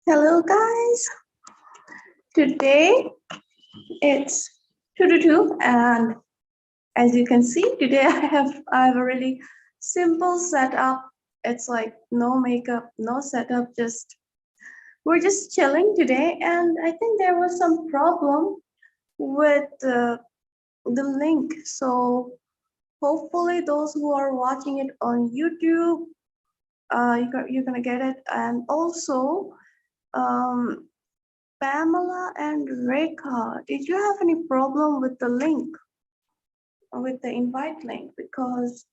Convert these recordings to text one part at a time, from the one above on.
Hello guys, today it's 2 to 2 and as you can see today I have a really simple setup. It's like no makeup, no setup, we're just chilling today, and I think there was some problem with the link, so hopefully those who are watching it on YouTube, you're gonna get it. And also Pamela and Rekha, did you have any problem with the link, or with the invite link? Because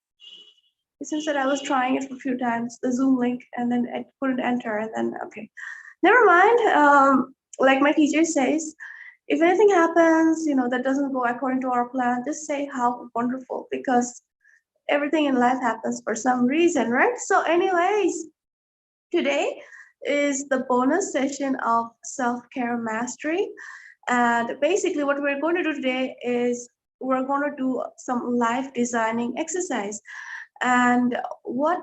it seems that I was trying it for a few times, the Zoom link, and then I couldn't enter, and then, okay. Never mind. Like my teacher says, if anything happens, that doesn't go according to our plan, just say how wonderful, because everything in life happens for some reason, right? So anyways, today is the bonus session of self-care mastery. And basically what we're going to do today is we're going to do some life designing exercise. And what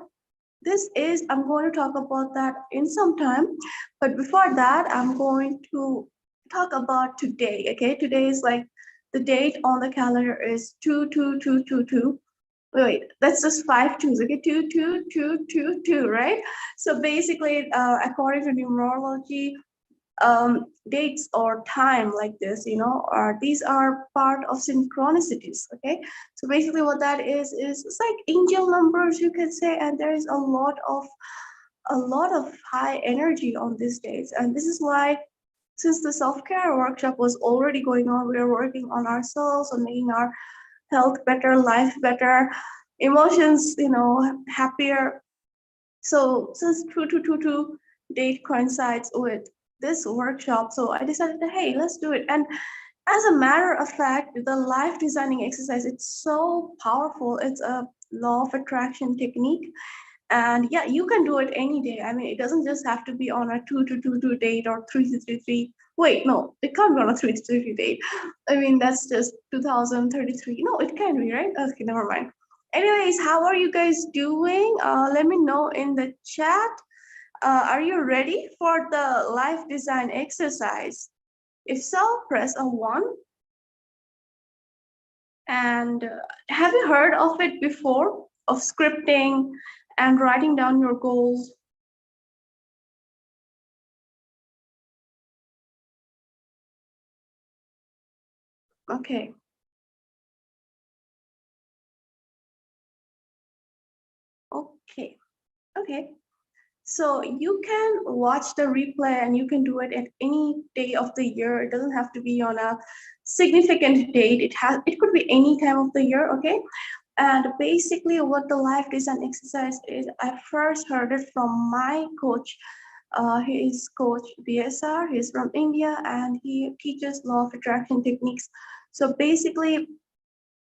this is, I'm going to talk about that in some time. But before that, I'm going to talk about today, okay? Today is like the date on the calendar is 22222. Wait, that's just 5 twos, okay? 22222, right? So basically, according to numerology, dates or time like this, these are part of synchronicities, okay? So basically what that is it's like angel numbers, you can say, and there is a lot of high energy on these days. And this is why, since the self-care workshop was already going on, we are working on ourselves, on making our health better, life better, emotions, happier. So since 2222 date coincides with this workshop, so I decided that, hey, let's do it. And as a matter of fact, the life designing exercise, it's so powerful. It's a law of attraction technique. And yeah, you can do it any day. I mean, it doesn't just have to be on a 2222 date or 3233. Wait, no, it can't be on a 3233 date. I mean, that's just 2033. No, it can be, right? Okay, never mind. Anyways, how are you guys doing? Let me know in the chat. Are you ready for the life design exercise? If so, press a 1. And have you heard of it before, of scripting and writing down your goals? Okay. Okay. So you can watch the replay and you can do it at any day of the year. It doesn't have to be on a significant date. It could be any time of the year, okay? And basically what the life design exercise is, I first heard it from my coach. He is Coach BSR. He's from India and he teaches law of attraction techniques. So basically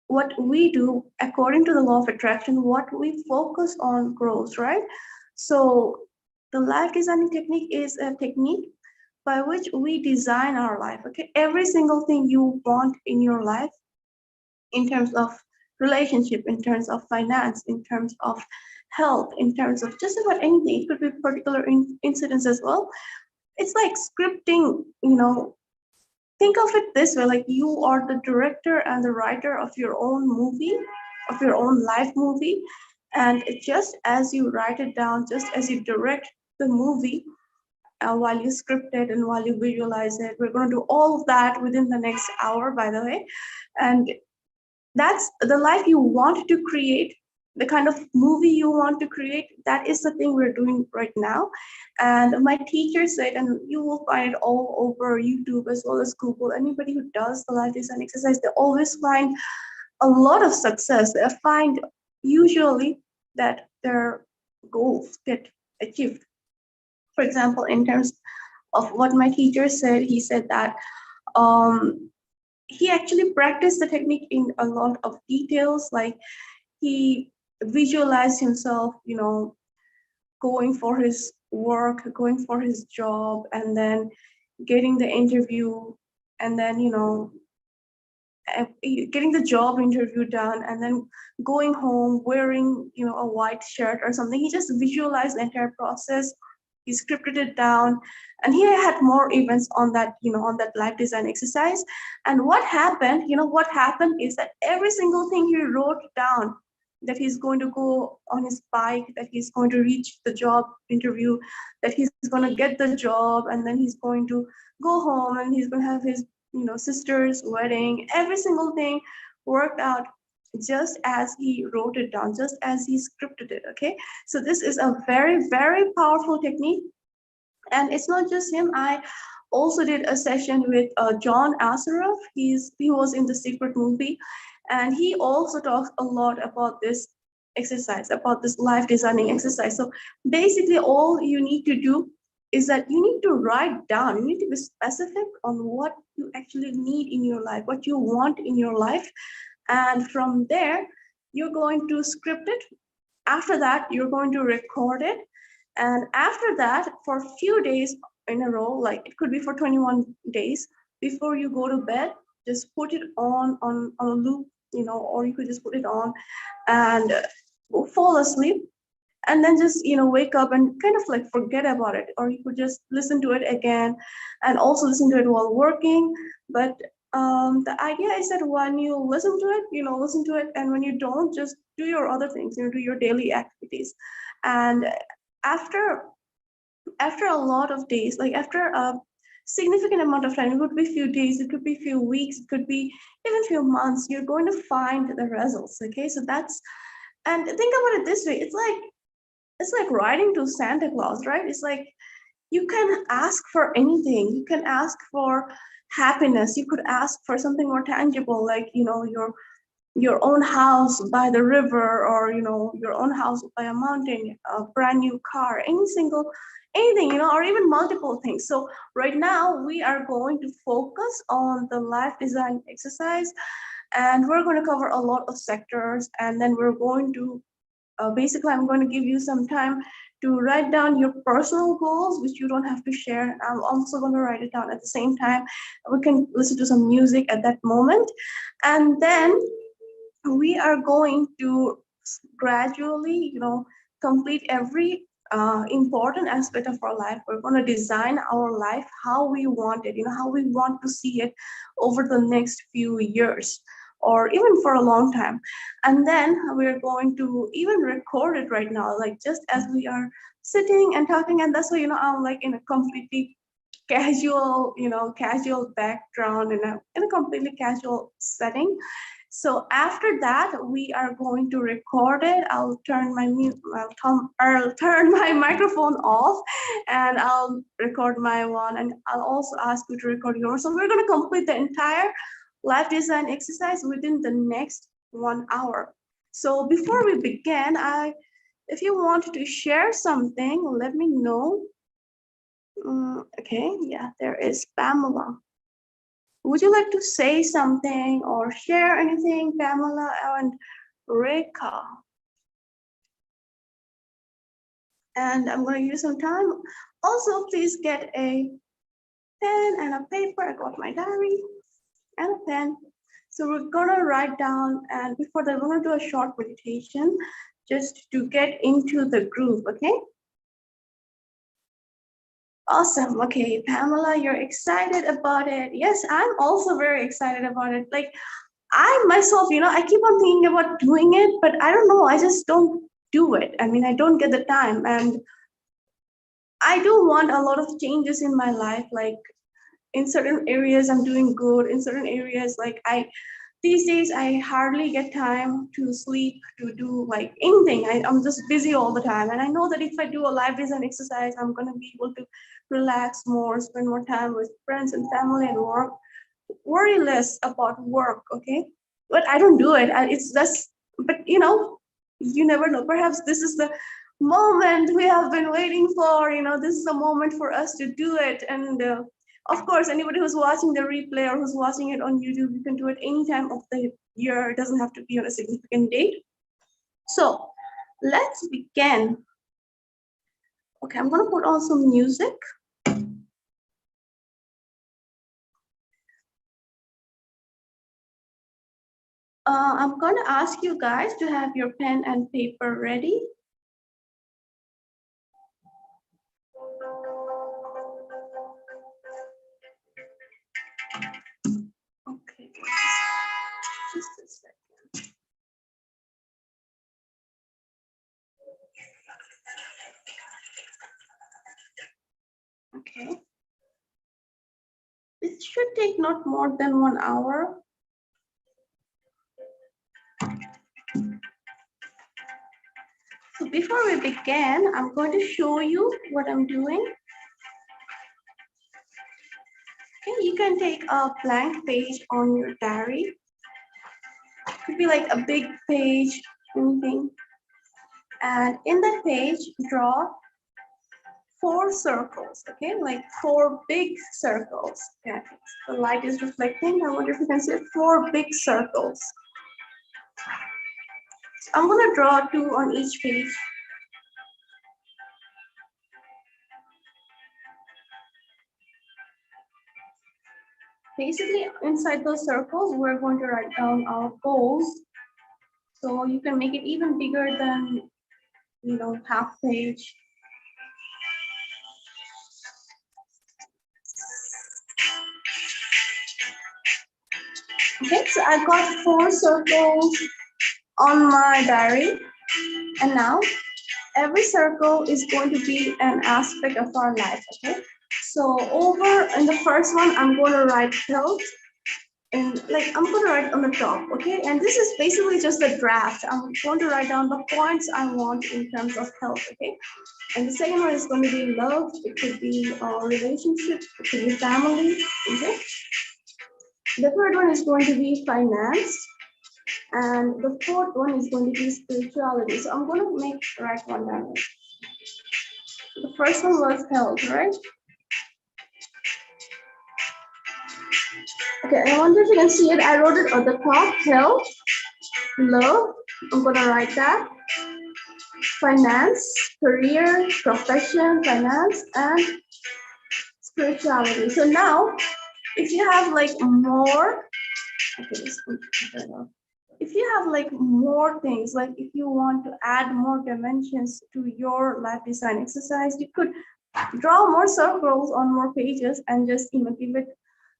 what we do according to the law of attraction, what we focus on grows, right? So the life designing technique is a technique by which we design our life, okay? Every single thing you want in your life, in terms of relationship, in terms of finance, in terms of health, in terms of just about anything, it could be particular incidents as well. It's like scripting, think of it this way, like you are the director and the writer of your own movie, of your own life movie. And just as you write it down, just as you direct the movie, while you script it and while you visualize it, we're going to do all of that within the next hour, by the way. And that's the life you want to create, the kind of movie you want to create. That is the thing we're doing right now. And my teacher said, and you will find it all over YouTube as well as Google, anybody who does the life design exercise, they always find a lot of success. They find usually that their goals get achieved. For example, in terms of what my teacher said, he said that he actually practiced the technique in a lot of details. Like he visualized himself, going for his work, going for his job, and then getting the interview, and then getting the job interview done, and then going home wearing a white shirt or something. He just visualized the entire process. He scripted it down, and he had more events on that on that life design exercise. And what happened is that every single thing he wrote down, that he's going to go on his bike, that he's going to reach the job interview, that he's going to get the job, and then he's going to go home and he's going to have his sister's wedding. Every single thing worked out just as he wrote it down, just as he scripted it. Okay, so this is a very, very powerful technique. And it's not just him. I also did a session with John Asaraf. He was in the Secret movie, and he also talks a lot about this exercise, about this life designing exercise. So basically, all you need to do is that you need to write down. You need to be specific on what you actually need in your life, what you want in your life, and from there, you're going to script it. After that, you're going to record it. And after that, for a few days in a row, like it could be for 21 days, before you go to bed, just put it on a loop, or you could just put it on and fall asleep, and then just wake up and kind of like forget about it, or you could just listen to it again, and also listen to it while working. But the idea is that when you listen to it, listen to it, and when you don't, just do your other things, do your daily activities. And after a lot of days, like after a significant amount of time, it could be few days, it could be few weeks, it could be even few months, you're going to find the results. Okay, so that's, and think about it this way, it's like writing to Santa Claus, right? It's like you can ask for anything. You can ask for happiness. You could ask for something more tangible, like your own house by the river, or your own house by a mountain, a brand new car, anything, or even multiple things. So right now we are going to focus on the life design exercise, and we're going to cover a lot of sectors, and then we're going to basically, I'm going to give you some time to write down your personal goals, which you don't have to share. I'm also going to write it down at the same time. We can listen to some music at that moment. And then we are going to gradually, complete every important aspect of our life. We're going to design our life how we want it, how we want to see it over the next few years, or even for a long time. And then we're going to even record it right now, like just as we are sitting and talking. And that's why, I'm like in a completely casual background, in a completely casual setting. So after that, we are going to record it. I'll turn my microphone off, and I'll record my one, and I'll also ask you to record yours. So we're going to complete the entire life design exercise within the next 1 hour. So before we begin, if you want to share something, let me know. Okay, yeah, there is Pamela. Would you like to say something or share anything, Pamela and Rekha? And I'm going to use some time. Also, please get a pen and a paper. I got my diary and a pen. So we're going to write down, and before that, we're going to do a short meditation just to get into the groove, okay? Awesome. Okay, Pamela, you're excited about it. Yes, I'm also very excited about it. Like, I myself, I keep on thinking about doing it, but I don't know. I just don't do it. I mean, I don't get the time. And I do want a lot of changes in my life. Like, in certain areas, I'm doing good. In certain areas, like, these days, I hardly get time to sleep, to do like anything. I'm just busy all the time. And I know that if I do a life design exercise, I'm going to be able to relax more, spend more time with friends and family and worry less about work. Okay. But I don't do it. It's just, but you never know. Perhaps this is the moment we have been waiting for. This is the moment for us to do it. And Of course, anybody who's watching the replay or who's watching it on YouTube, you can do it any time of the year. It doesn't have to be on a significant date. So let's begin. Okay, I'm gonna put on some music. I'm gonna ask you guys to have your pen and paper ready. Okay, just a second. Okay. It should take not more than 1 hour. So before we begin, I'm going to show you what I'm doing. Okay, you can take a blank page on your diary. Could be like a big page, anything. And in that page, draw 4 circles, okay? Like 4 big circles. Yeah, the light is reflecting. I wonder if you can see 4 big circles. So I'm gonna draw 2 on each page. Basically, inside those circles, we're going to write down our goals. So you can make it even bigger than, you know, half page. Okay, so I've got 4 circles on my diary. And now every circle is going to be an aspect of our life, okay? So over in the first one, I'm going to write health. And like I'm going to write on the top, okay? And this is basically just a draft. I'm going to write down the points I want in terms of health, okay? And the second one is going to be love. It could be a relationship. It could be family, okay? The third one is going to be finance. And the fourth one is going to be spirituality. So I'm going to write one down. The first one was health, right? Okay, I wonder if you can see it. I wrote it at the top, health, love, I'm gonna write that. Finance, career, profession, finance, and spirituality. So now, if you have like more, okay, if you have like more things, like if you want to add more dimensions to your life design exercise, you could draw more circles on more pages and just, you know, give it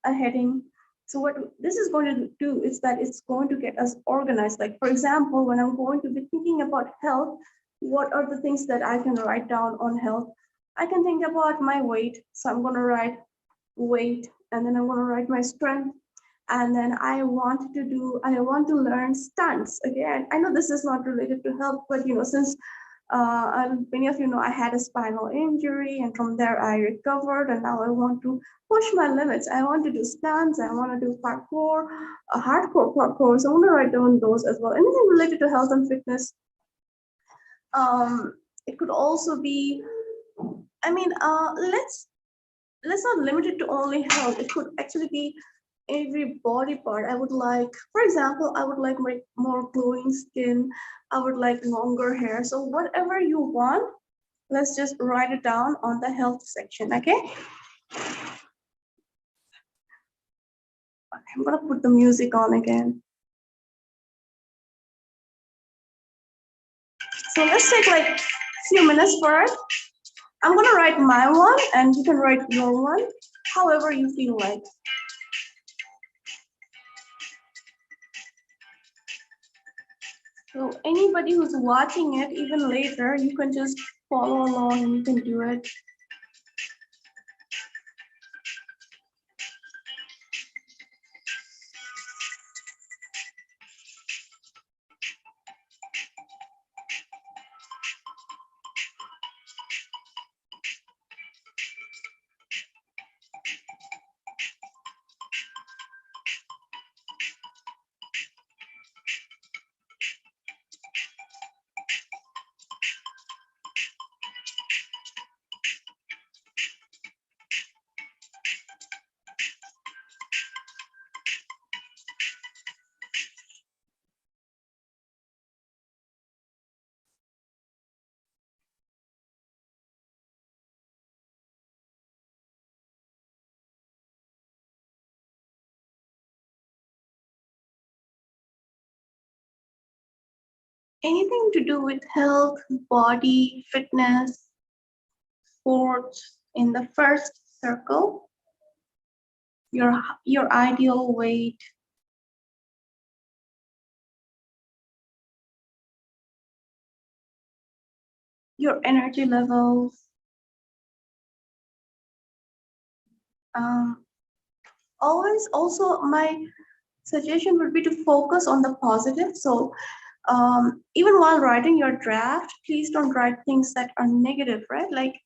a heading. So what this is going to do is that it's going to get us organized. Like, for example, when I'm going to be thinking about health, what are the things that I can write down on health? I can think about my weight. So I'm going to write weight, and then I'm going to write my strength. And then I want to learn stunts. Again, I know this is not related to health, but you know, since many of you know I had a spinal injury, and from there I recovered, and now I want to push my limits. I want to do stunts, I want to do parkour, hardcore parkour. So I want to write down those as well. Anything related to health and fitness. It could also be, I mean, let's not limit it to only health. It could actually be every body part. I would like, for example, I would like my more glowing skin. I would like longer hair. So whatever you want, let's just write it down on the health section, okay? I'm gonna put the music on again. So let's take like a few minutes for it. I'm gonna write my one and you can write your one, however you feel like. So anybody who's watching it, even later, you can just follow along and you can do it. anything to do with health, body, fitness, sports in the first circle, your ideal weight, your energy levels. Um, Always, also, my suggestion would be to focus on the positive. So, even while writing your draft, please don't write things that are negative, right? Like,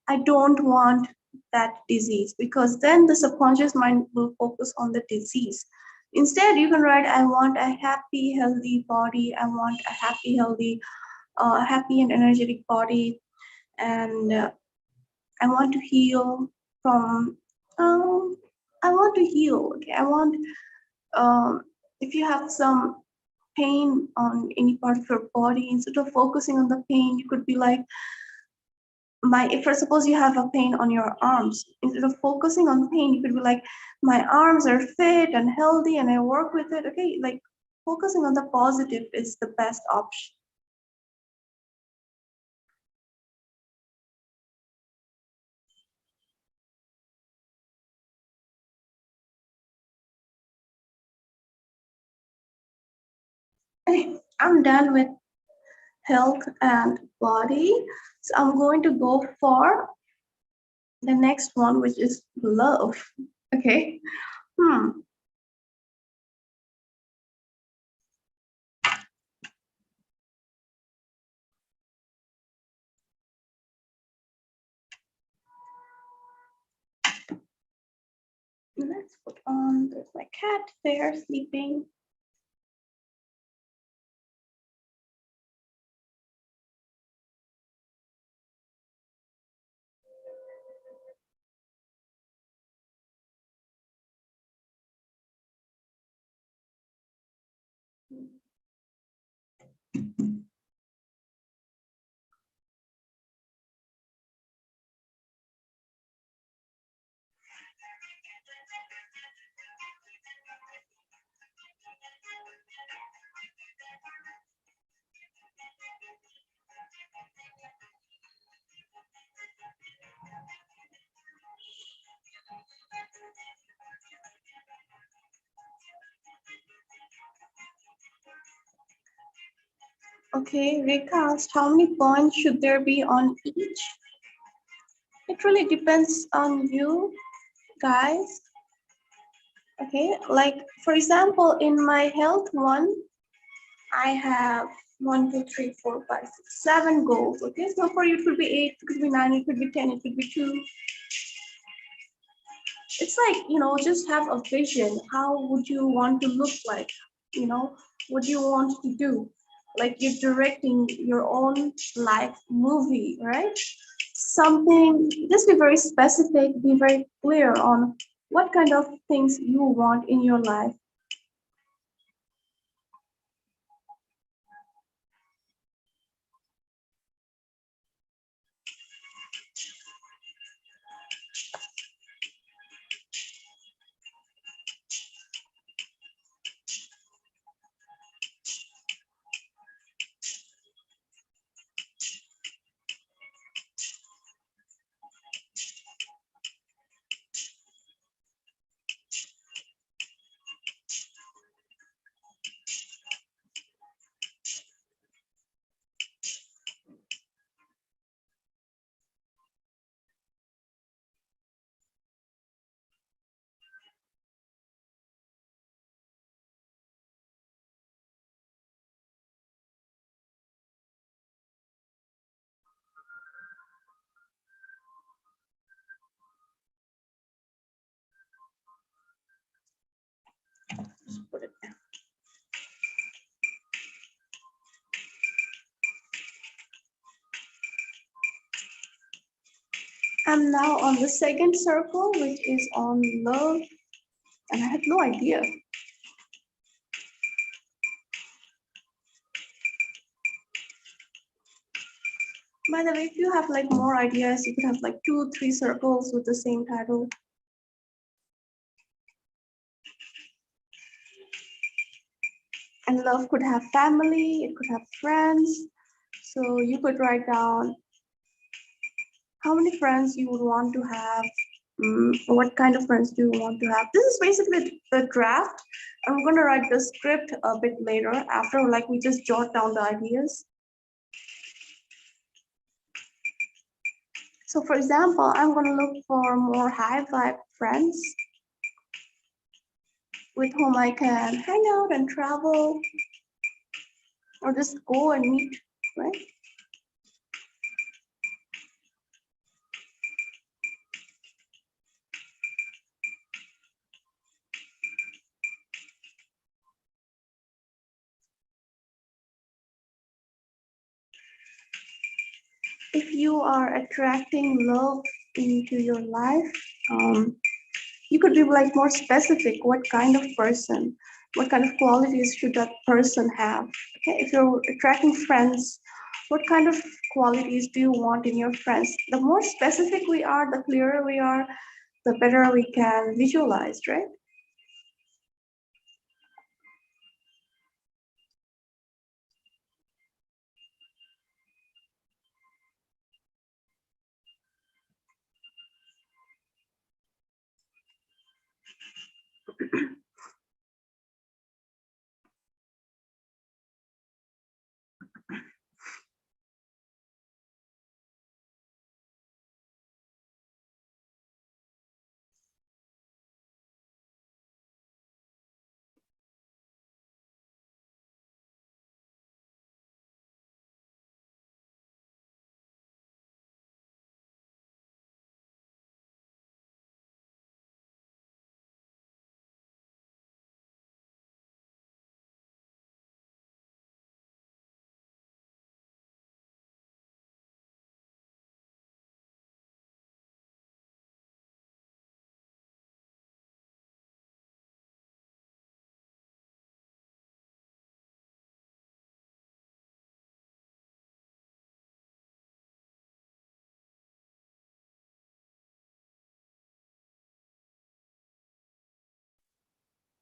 I don't want that disease, because then the subconscious mind will focus on the disease. Instead, you can write, I want a happy, healthy body. I want a happy and energetic body. And I want to heal from, um, I want to heal. Okay. Um, if you have some pain on any part of your body, instead of focusing on the pain, you could be like, if for suppose you have a pain on your arms, instead of focusing on pain, you could be like, my arms are fit and healthy and I work with it. Okay, like focusing on the positive is the best option. Okay, I'm done with health and body. So I'm going to go for the next one, which is love. Okay. Hmm. Let's put on, there's my cat there sleeping. Okay, recast, how many points should there be on each? It really depends on you guys. Okay, like for example, in my health one, I have 1, 2, 3, 4, 5, 6, 7 goals. Okay, so for you it could be 8, it could be 9, it could be 10, it could be 2. It's like, just have a vision. How would you want to look like? What do you want to do? Like you're directing your own life movie, right? Something, just be very specific, be very clear on what kind of things you want in your life. Just put it down. I'm now on the second circle, which is on love, and I had no idea. By the way, if you have like more ideas, you could have like 2, 3 circles with the same title. And love could have family, it could have friends. So you could write down how many friends you would want to have, what kind of friends do you want to have. This is basically the draft. I'm going to write the script a bit later after, like, we just jot down the ideas. So for example, I'm going to look for more high vibe friends with whom I can hang out and travel or just go and meet, right? If you are attracting love into your life, you could be like more specific. What kind of person, what kind of qualities should that person have? Okay, if you're attracting friends, what kind of qualities do you want in your friends? The more specific we are, the clearer we are, the better we can visualize, right?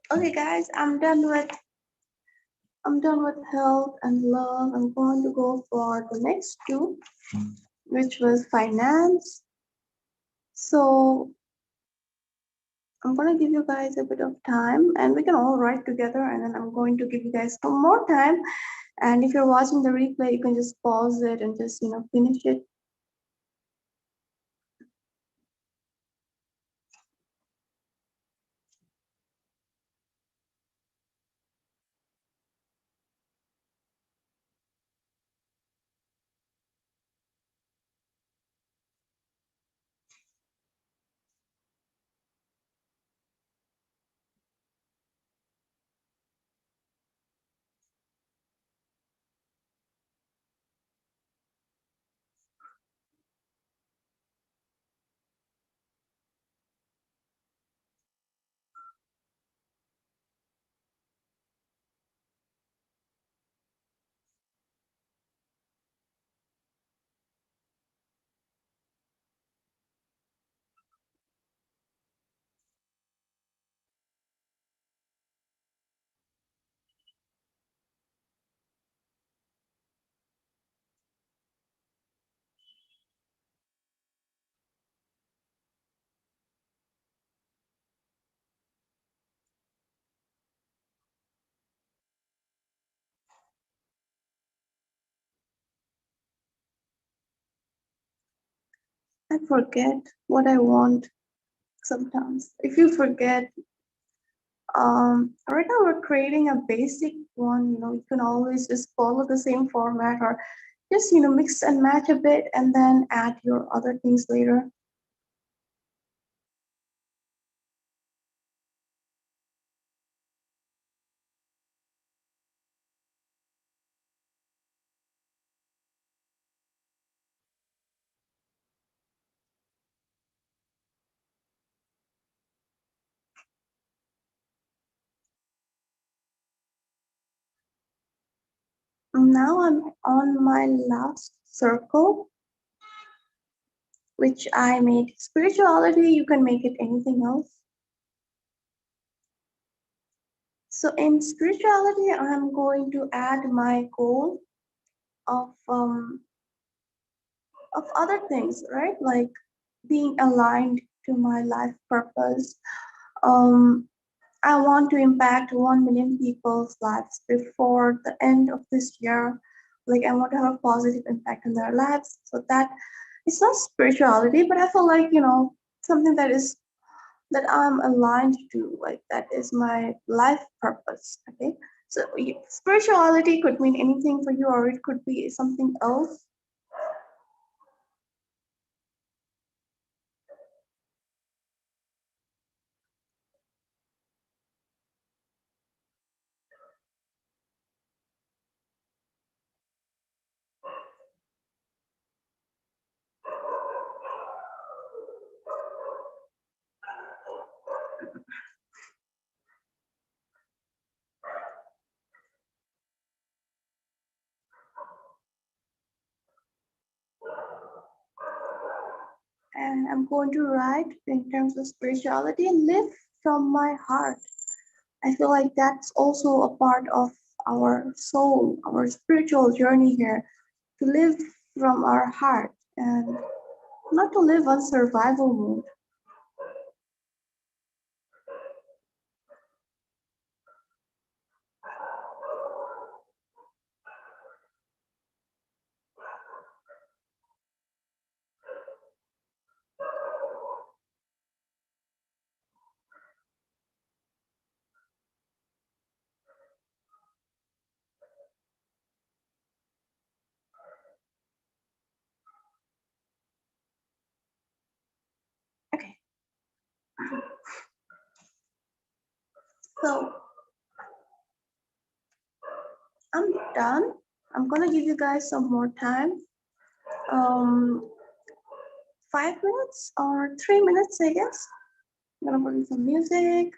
Okay, guys, I'm done with health and love. I'm going to go for the next two, which was finance. So I'm going to give you guys a bit of time and we can all write together, and then I'm going to give you guys some more time. And if you're watching the replay, you can just pause it and just, finish it. I forget what I want sometimes. If you forget, right now we're creating a basic one. You can always just follow the same format, or just, mix and match a bit and then add your other things later. Now I'm on my last circle, which I made spirituality. You can make it anything else. So in spirituality, I'm going to add my goal of um, of other things, right? Like being aligned to my life purpose. Um, I want to impact 1 million people's lives before the end of this year. Like I want to have a positive impact on their lives. So that it's not spirituality, but I feel like, something that I'm aligned to, like that is my life purpose. Okay. So spirituality could mean anything for you, or it could be something else. And I'm going to write in terms of spirituality, live from my heart. I feel like that's also a part of our soul, our spiritual journey here, to live from our heart and not to live on survival mode. Okay, so I'm done. I'm gonna give you guys some more time. Um, 5 minutes or 3 minutes, I guess. I'm gonna put in some music.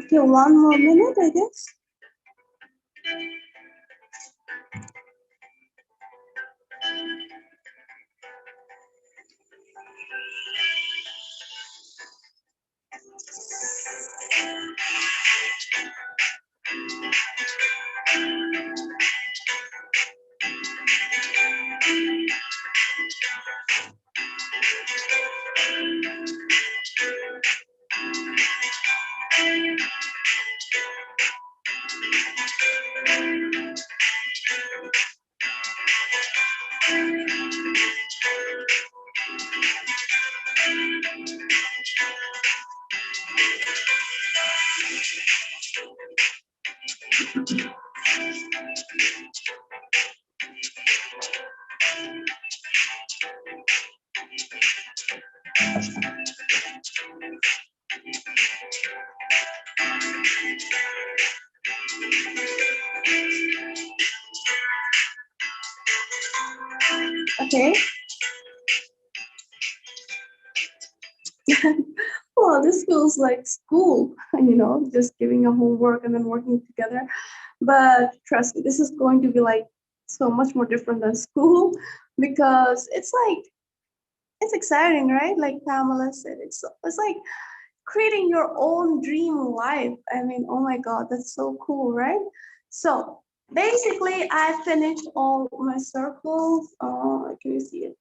Okay, one more minute, I guess. Okay. Well, this feels like school, just giving a homework and then working together. But trust me, this is going to be like so much more different than school because it's exciting, right? Like Pamela said, it's like creating your own dream life. I mean, oh my God, that's so cool, right? So basically, I finished all my circles. Can you see it?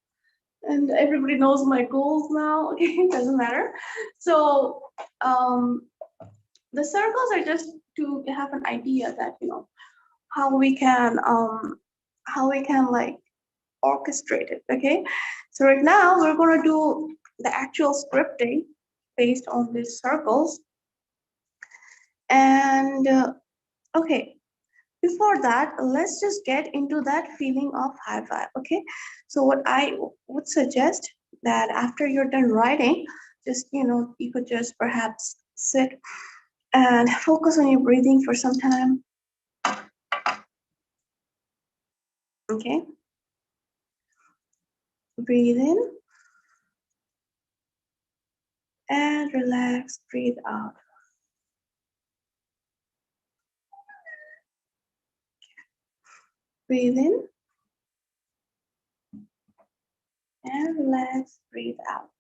And everybody knows my goals now. Okay, it doesn't matter. So um, the circles are just to have an idea that how we can like orchestrate it. Okay, so right now we're gonna do the actual scripting based on these circles. And okay, before that, let's just get into that feeling of high vibe. Okay, so what I would suggest that after you're done writing, just you could just perhaps sit and focus on your breathing for some time. Okay, breathe in and relax, breathe out. Breathe in and relax, breathe out.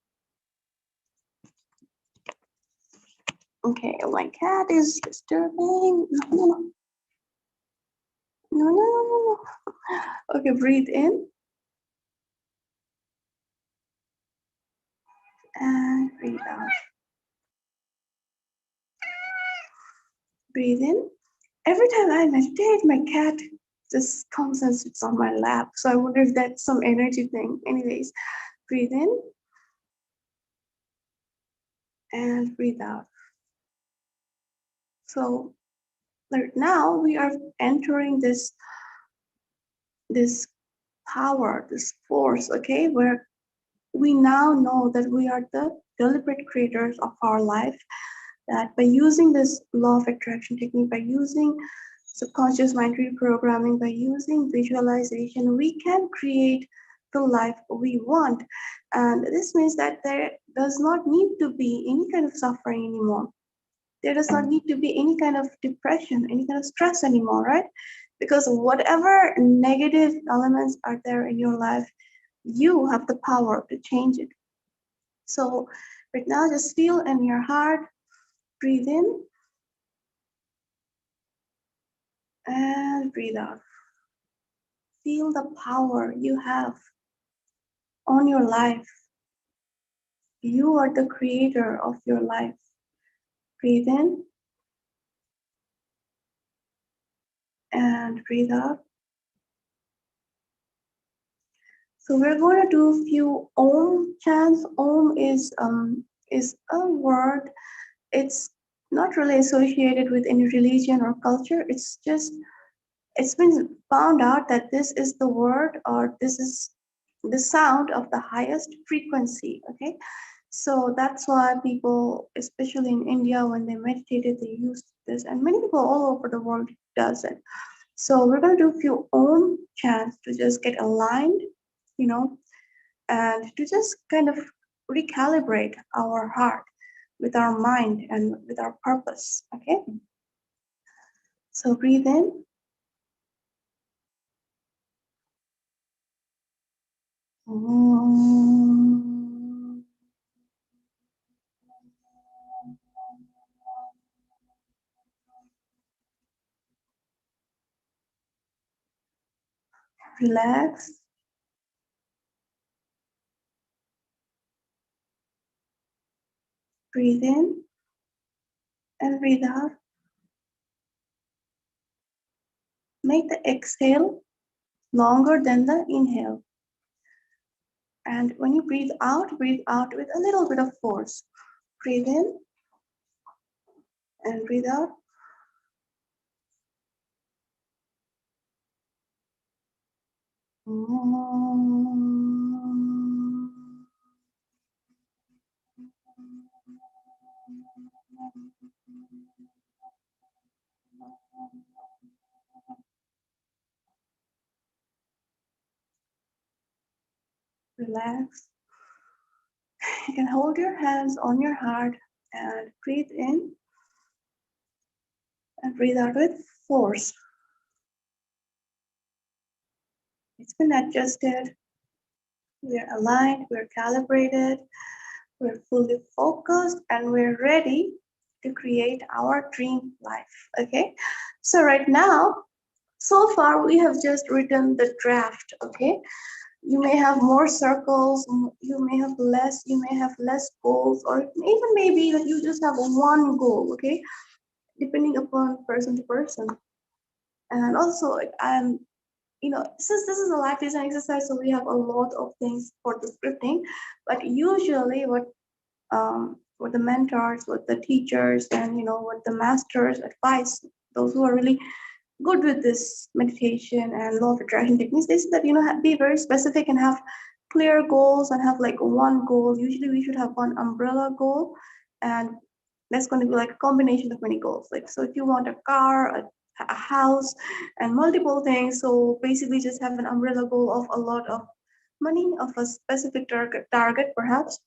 Okay, my cat is disturbing. No, no, no. No, no, no, no, no. Okay, breathe in and breathe out. Breathe in. Every time I meditate, my cat just comes and sits on my lap. So I wonder if that's some energy thing. Anyways, breathe in and breathe out. So right now we are entering this power, this force, okay, where we now know that we are the deliberate creators of our life, that by using this law of attraction technique, by using subconscious mind reprogramming, by using visualization, we can create the life we want. And this means that there does not need to be any kind of suffering anymore. There does not need to be any kind of depression, any kind of stress anymore, right? Because whatever negative elements are there in your life, you have the power to change it. So right now, just feel in your heart, breathe in and breathe out. Feel the power you have on your life. You are the creator of your life. Breathe in and breathe out. So we're going to do a few Om chants. Om is a word. It's not really associated with any religion or culture. It's been found out that this is the word, or this is the sound of the highest frequency. Okay, so that's why people, especially in India, when they meditated, they used this, and many people all over the world does it. So we're going to do a few Om chants to just get aligned, and to just kind of recalibrate our heart. with our mind and with our purpose. Okay, so breathe in. Relax. Breathe in and breathe out. Make the exhale longer than the inhale. And when you breathe out with a little bit of force. Breathe in and breathe out. Relax. You can hold your hands on your heart and breathe in and breathe out with force. It's been adjusted. We're aligned, we're calibrated, we're fully focused, and we're ready to create our dream life. Okay, so right now, so far we have just written the draft. Okay, you may have more circles, you may have less goals, or even maybe that you just have one goal. Okay, depending upon person to person. And also, since this is a life design exercise, so we have a lot of things for the scripting. But usually, what the mentors, what the teachers, and what the masters advise, those who are really good with this meditation and law of attraction techniques, they say that be very specific and have clear goals and have like one goal. Usually, we should have one umbrella goal, and that's going to be like a combination of many goals. Like, so if you want a car, a house, and multiple things, so basically just have an umbrella goal of a lot of money, of a specific target perhaps.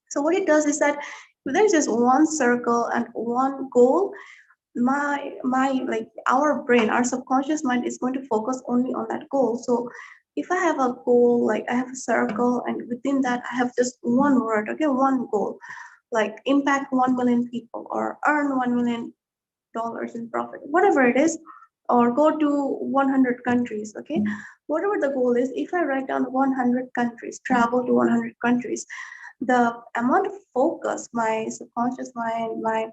So what it does is that if there's just one circle and one goal, my like our brain, our subconscious mind is going to focus only on that goal. So if I have a goal, like I have a circle, and within that I have just one word, okay, one goal, like impact 1 million people or earn $1 million in profit, whatever it is, or go to 100 countries. Okay, whatever the goal is, if I write down 100 countries, travel to 100 countries, the amount of focus my subconscious mind, my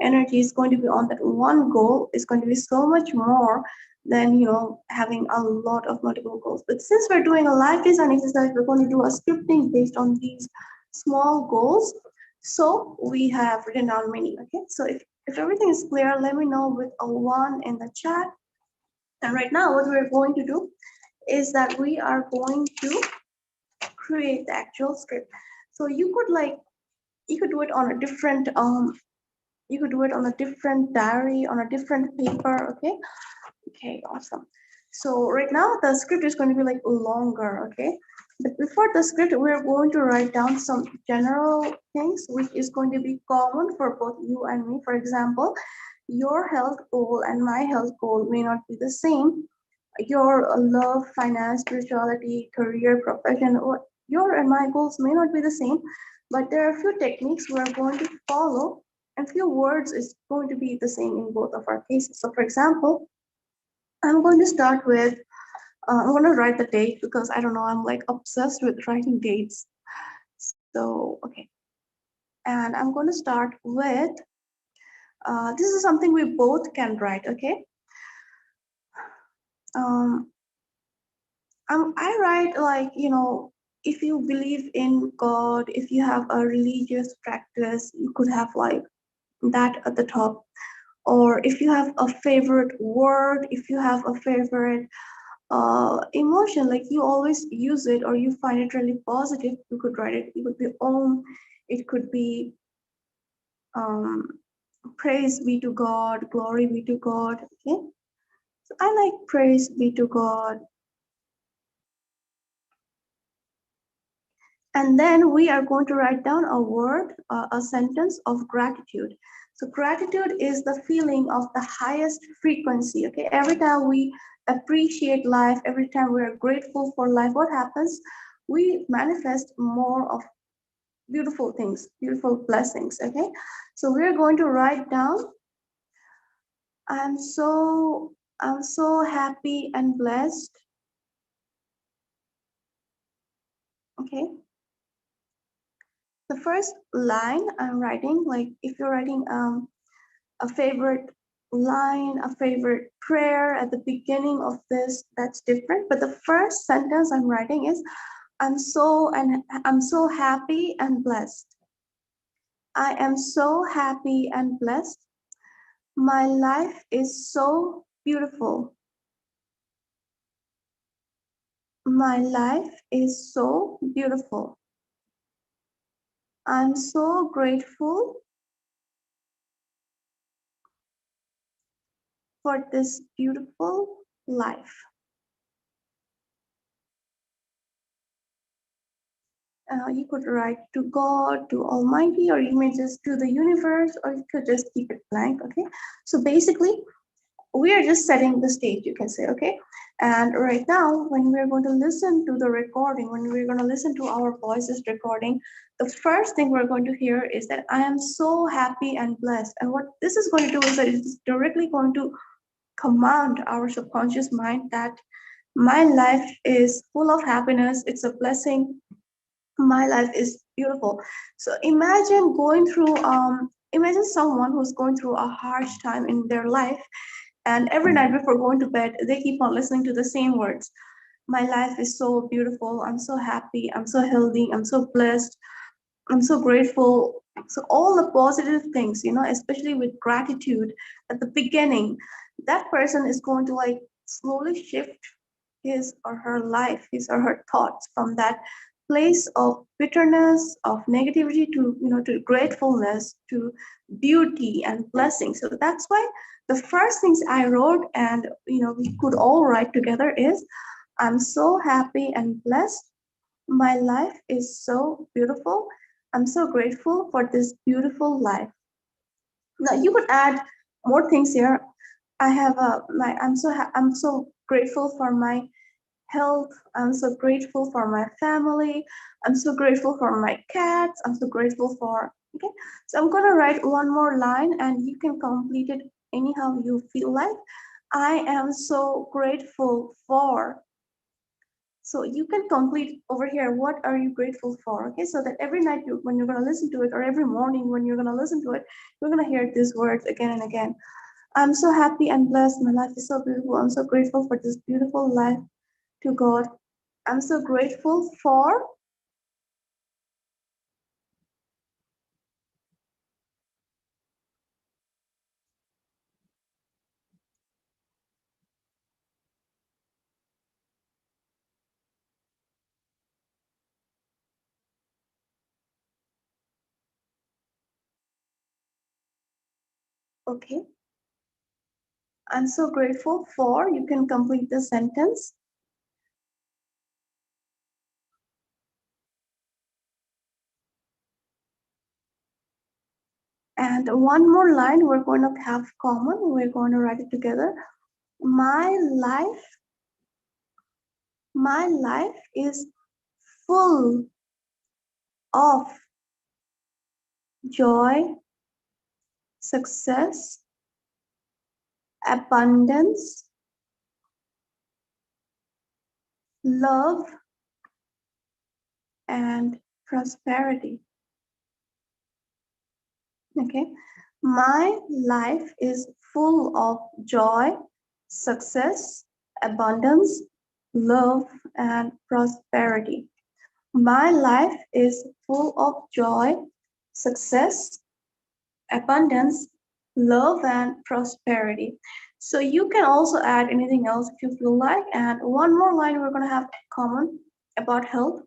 energy is going to be on that one goal is going to be so much more than having a lot of multiple goals. But since we're doing a life design exercise, we're going to do a scripting based on these small goals. So we have written down many. Okay, so if everything is clear, let me know with a 1 in the chat. And right now what we're going to do is that we are going to create the actual script. So you could do it on a different you could do it on a different diary, on a different paper. Okay, awesome. So right now the script is going to be like longer. Okay, but before the script, we're going to write down some general things which is going to be common for both you and me. For example, your health goal and my health goal may not be the same. Your love, finance, spirituality, career, profession, or your and my goals may not be the same, but there are a few techniques we're going to follow, and few words is going to be the same in both of our cases. So for example, I'm going to start with, I'm going to write the date because I don't know, I'm like obsessed with writing dates. So, okay. And I'm going to start with, this is something we both can write, okay? Um, I write like, if you believe in God, if you have a religious practice, you could have like that at the top. Or if you have a favorite word, if you have a favorite emotion, like you always use it or you find it really positive, you could write it. It could be Om, it could be um, praise be to God, glory be to God. Okay, so I like praise be to God. And then we are going to write down a word, a sentence of gratitude. So gratitude is the feeling of the highest frequency. Okay, every time we appreciate life, every time we are grateful for life, what happens? We manifest more of beautiful things, beautiful blessings. Okay, so we're going to write down, i'm so I'm so happy and blessed. Okay, the first line I'm writing, like if you're writing a favorite line, a favorite prayer at the beginning of this, that's different. But the first sentence I'm writing is, I'm so happy and blessed. I am so happy and blessed. My life is so beautiful. My life is so beautiful. I'm so grateful for this beautiful life. You could write to God, to Almighty, or you may just to the universe, or you could just keep it blank. Okay. So basically, we are just setting the stage, you can say. Okay. And right now, when we're going to listen to the recording, when we're going to listen to our voices recording, the first thing we're going to hear is that I am so happy and blessed. And what this is going to do is that it's directly going to command our subconscious mind that my life is full of happiness, it's a blessing, my life is beautiful. So imagine someone who's going through a harsh time in their life, and every night before going to bed they keep on listening to the same words. My life is so beautiful, I'm so happy, I'm so healthy, I'm so blessed, I'm so grateful. So all the positive things, especially with gratitude at the beginning, that person is going to like slowly shift his or her life, his or her thoughts from that place of bitterness, of negativity to to gratefulness, to beauty and blessing. So that's why the first things I wrote, and we could all write together, is I'm so happy and blessed. My life is so beautiful. I'm so grateful for this beautiful life. Now you could add more things here. I have I'm so grateful for my health. I'm so grateful for my family. I'm so grateful for my cats. I'm so grateful for. Okay, so I'm gonna write one more line, and you can complete it anyhow you feel like. I am so grateful for. So you can complete over here, what are you grateful for? Okay, so that every night when you're going to listen to it, or every morning when you're going to listen to it, you're going to hear these words again and again. I'm so happy and blessed. My life is so beautiful. I'm so grateful for this beautiful life, to God. I'm so grateful for. Okay, I'm so grateful for. You can complete the sentence. And one more line we're going to have common. We're going to write it together. My life, my life is full of joy, success, abundance, love, and prosperity. Okay, my life is full of joy, success, abundance, love, and prosperity. My life is full of joy, success, abundance, love, and prosperity. So you can also add anything else if you feel like. And one more line we're going to have common about health.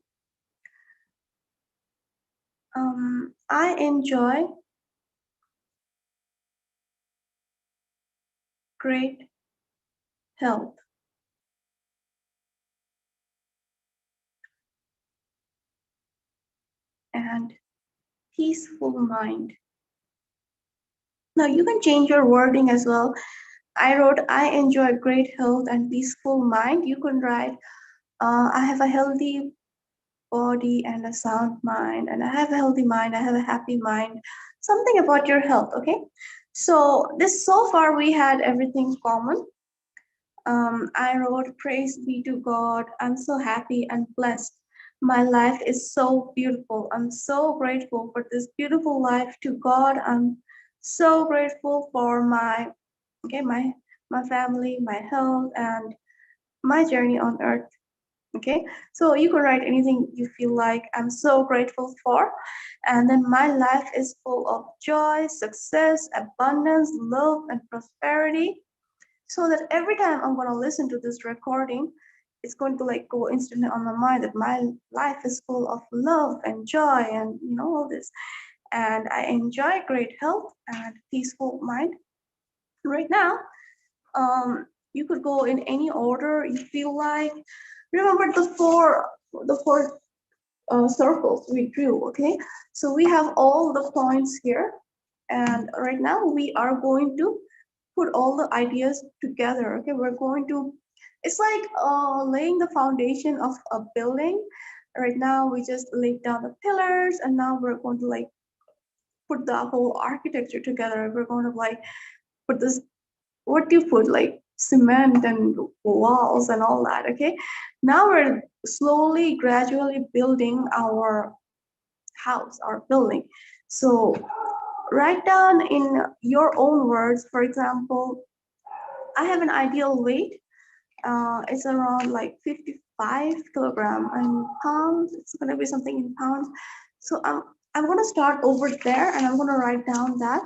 I enjoy great health. and peaceful mind. Now you can change your wording as well. I wrote, I enjoy great health and peaceful mind. You can write, I have a healthy body and a sound mind, and I have a healthy mind, I have a happy mind. Something about your health, okay? So this so far we had everything common. I wrote, praise be to God. I'm so happy and blessed. My life is so beautiful. I'm so grateful for this beautiful life to God. I'm so grateful for my okay, my family, my health, and my journey on earth. Okay, so you can write anything you feel like. I'm so grateful for, and then my life is full of joy, success, abundance, love, and prosperity, so that every time I'm going to listen to this recording, it's going to like go instantly on my mind that my life is full of love and joy and all this, and I enjoy great health and peaceful mind. Right now, you could go in any order you feel like. Remember the four circles we drew, okay? So we have all the points here, and right now we are going to put all the ideas together, okay? We're going to, it's like laying the foundation of a building. Right now we just laid down the pillars, and now we're going to like put the whole architecture together. We're going to like put this, what do you put, like cement and walls and all that, okay? Now we're slowly gradually building our house, our building. So write down in your own words. For example, I have an ideal weight. It's around like 55 kilogram, and pounds, it's going to be something in pounds. So I'm going to start over there, and I'm going to write down that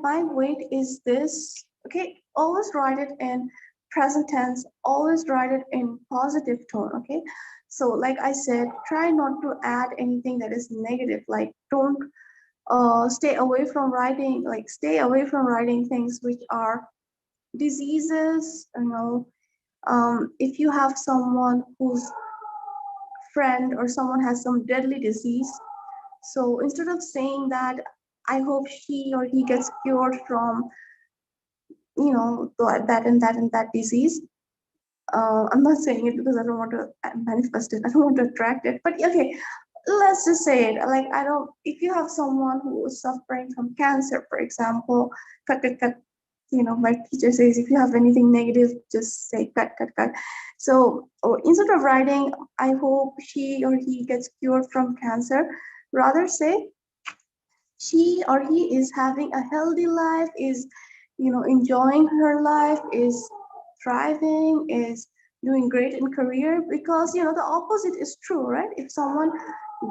my weight is this. Okay, always write it in present tense. Always write it in positive tone. Okay, so like I said, try not to add anything that is negative. Like don't stay away from writing things which are diseases. If you have someone whose friend or someone has some deadly disease, so instead of saying that, I hope she or he gets cured from that disease. I'm not saying it because I don't want to manifest it. I don't want to attract it. But okay, let's just say it. Like I don't. If you have someone who is suffering from cancer, for example, cut, cut, cut. My teacher says if you have anything negative, just say cut, cut, cut. So, or instead of writing, I hope she or he gets cured from cancer, rather say she or he is having a healthy life, is enjoying her life, is thriving, is doing great in career. Because the opposite is true, right? If someone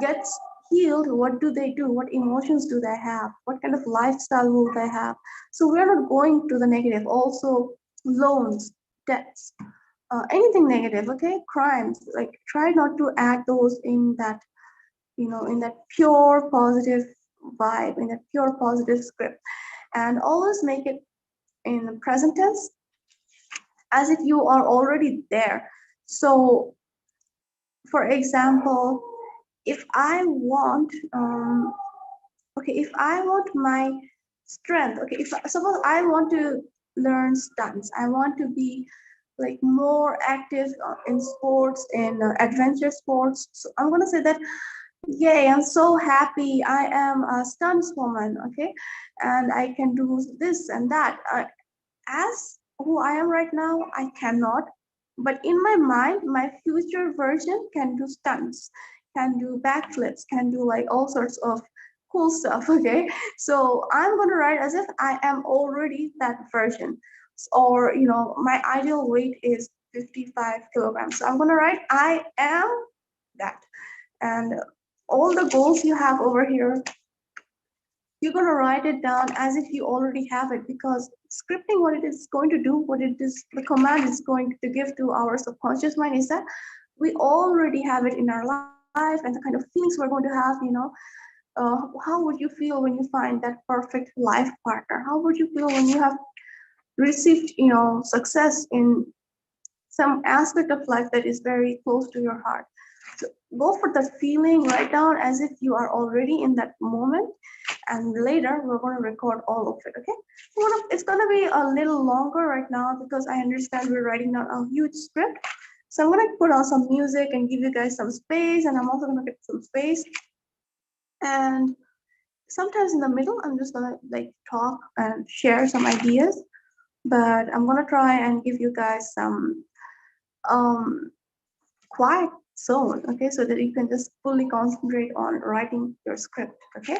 gets healed, what do they do? What emotions do they have? What kind of lifestyle will they have? So we're not going to the negative. Also, loans, debts, anything negative, okay? Crimes, like try not to add those in that in that pure positive vibe, in that pure positive script. And always make it in present tense, as if you are already there. So, for example, if I want, if I want my strength, okay, if suppose I want to learn stunts, I want to be like more active in sports, in adventure sports. So I'm gonna say that, yay, I'm so happy. I am a stunts woman, okay? And I can do this and that. As who I am right now, I cannot. But in my mind, my future version can do stunts, can do backflips, can do like all sorts of cool stuff, okay? So I'm going to write as if I am already that version. Or, my ideal weight is 55 kilograms. So I'm going to write, I am that. And all the goals you have over here, you're going to write it down as if you already have it, because scripting, what it is going to do, what it is, the command is going to give to our subconscious mind is that we already have it in our life, and the kind of feelings we're going to have, how would you feel when you find that perfect life partner? How would you feel when you have received, success in some aspect of life that is very close to your heart? So go for the feeling, write down as if you are already in that moment, and later we're going to record all of it. Okay, it's going to be a little longer right now because I understand we're writing down a huge script. So I'm going to put on some music and give you guys some space, and I'm also going to get some space. And sometimes in the middle, I'm just going to like talk and share some ideas, but I'm going to try and give you guys some um quiet zone, okay, so that you can just fully concentrate on writing your script, okay?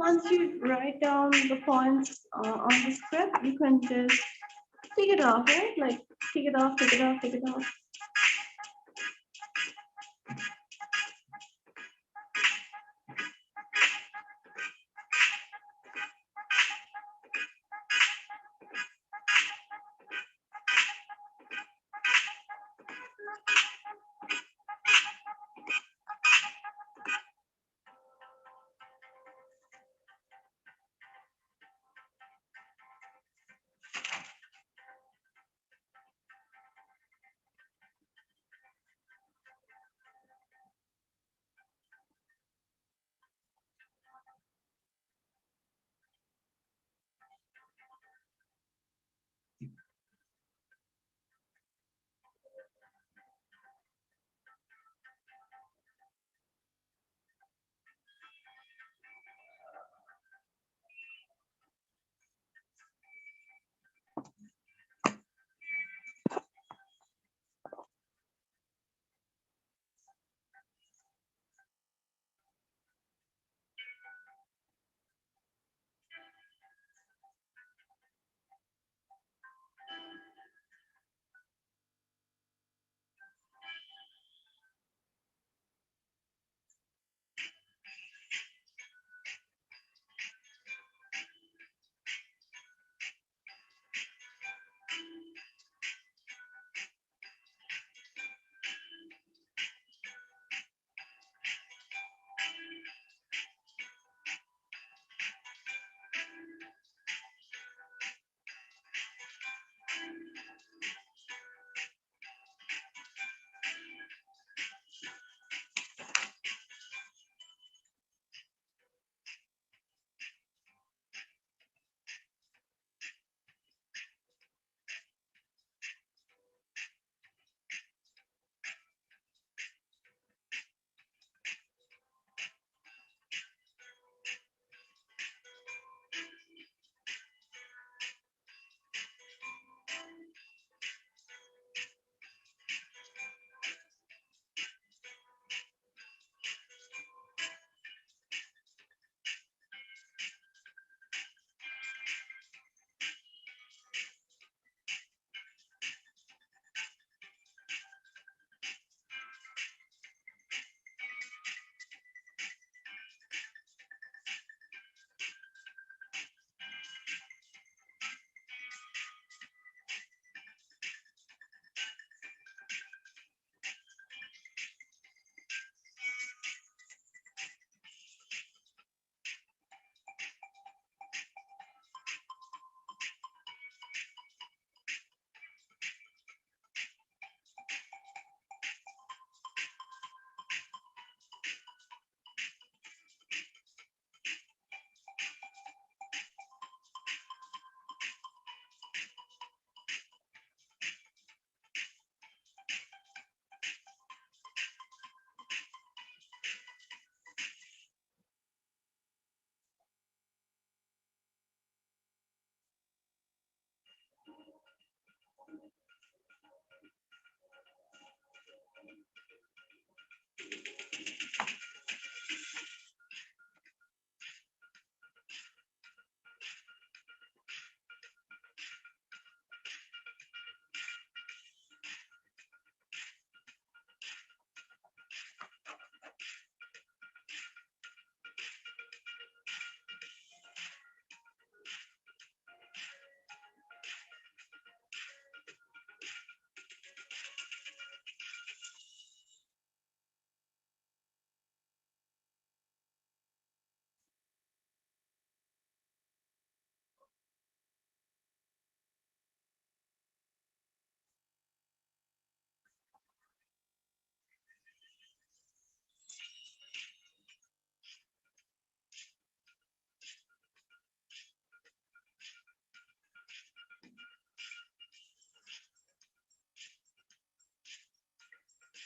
Once you write down the points on the script, you can just take it off, right? Like take it off, take it off, take it off.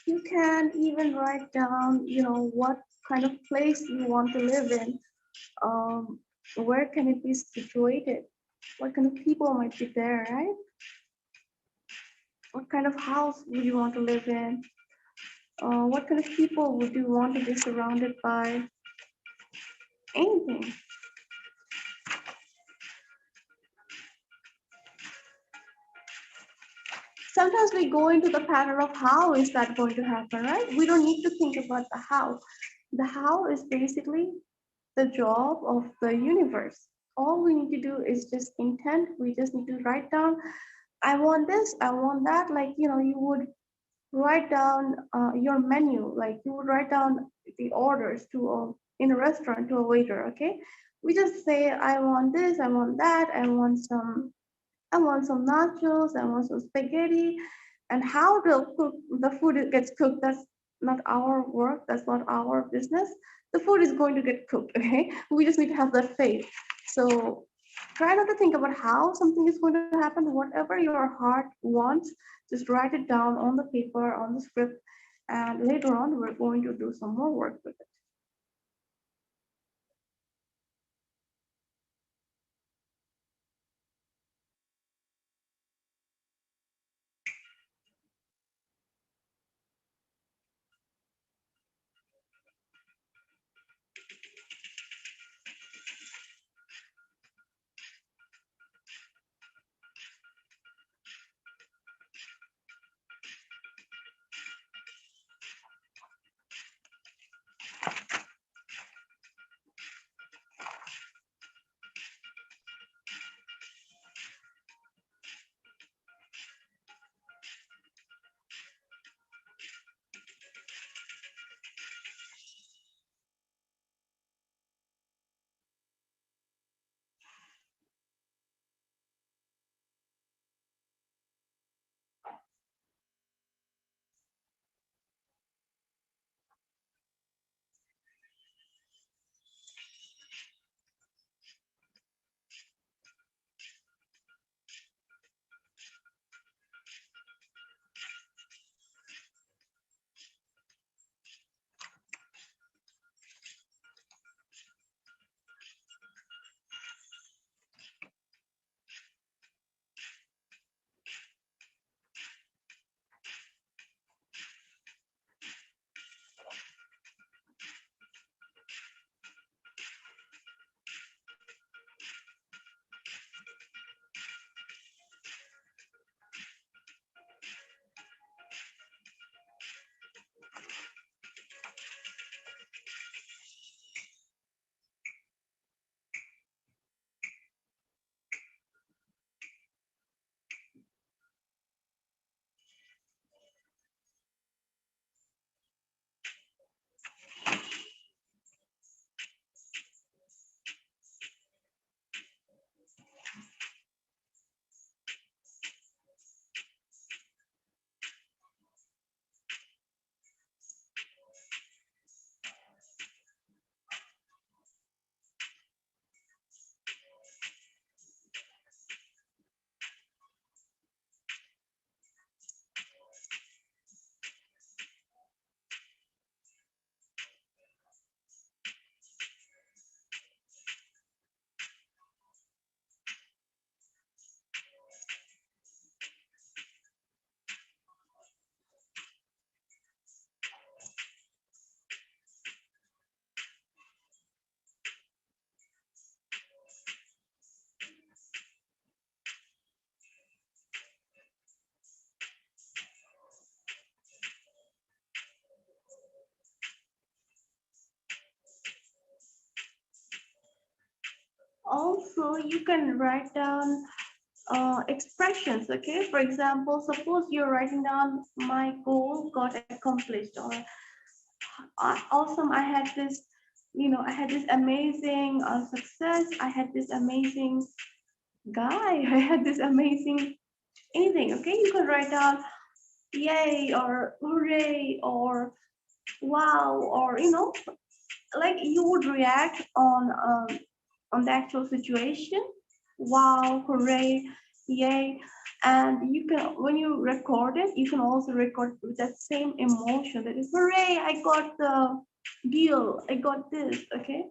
You can even write down, what kind of place you want to live in. Um, where can it be situated? What kind of people might be there, right? What kind of house would you want to live in? What kind of people would you want to be surrounded by? Anything. sometimes we go into the pattern of how is that going to happen, right? We don't need to think about the how. The how is basically the job of the universe. All we need to do is just intent. We just need to write down, I want this, I want that. Like, you would write down your menu, like you would write down the orders in a restaurant to a waiter, okay? We just say, I want this, I want that, I want some nachos, I want some spaghetti. And how the food gets cooked, that's not our work, that's not our business. The food is going to get cooked, okay? We just need to have that faith. So try not to think about how something is going to happen. Whatever your heart wants, just write it down on the paper, on the script, and later on, we're going to do some more work with it. Also, you can write down expressions, okay? For example, suppose you're writing down, my goal got accomplished, or awesome, I had this amazing success, I had this amazing guy, I had this amazing anything, okay? You can write down yay or hooray or wow, or like you would react on the actual situation. Wow, hooray, yay. And you can, when you record it, you can also record with that same emotion, that is, hooray, I got the deal, I got this, okay?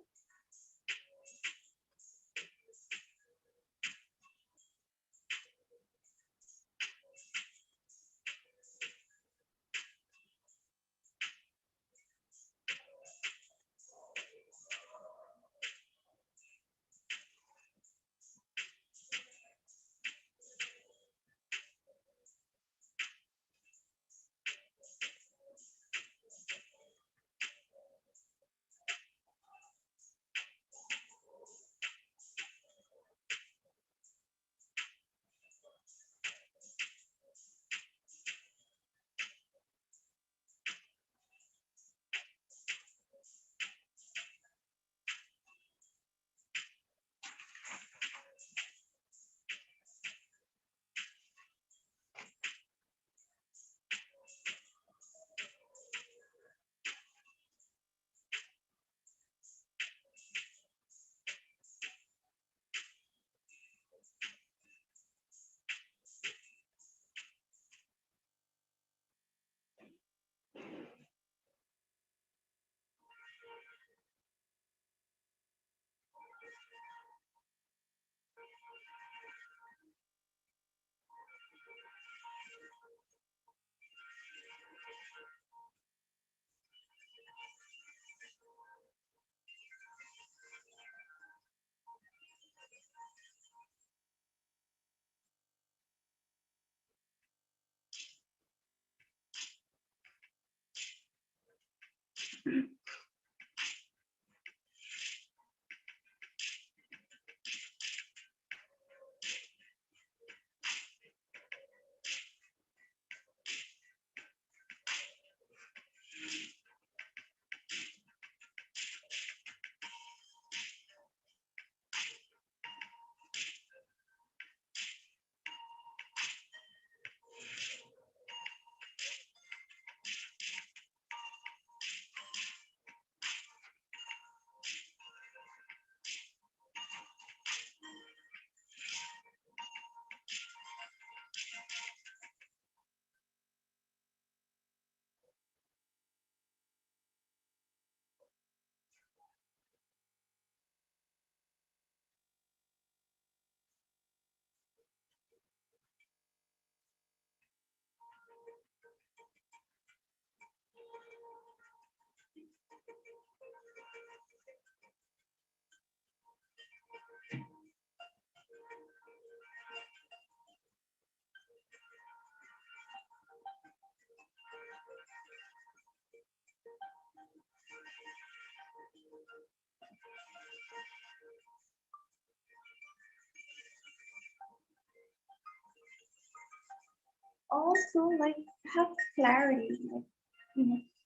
Also, like, have clarity, like,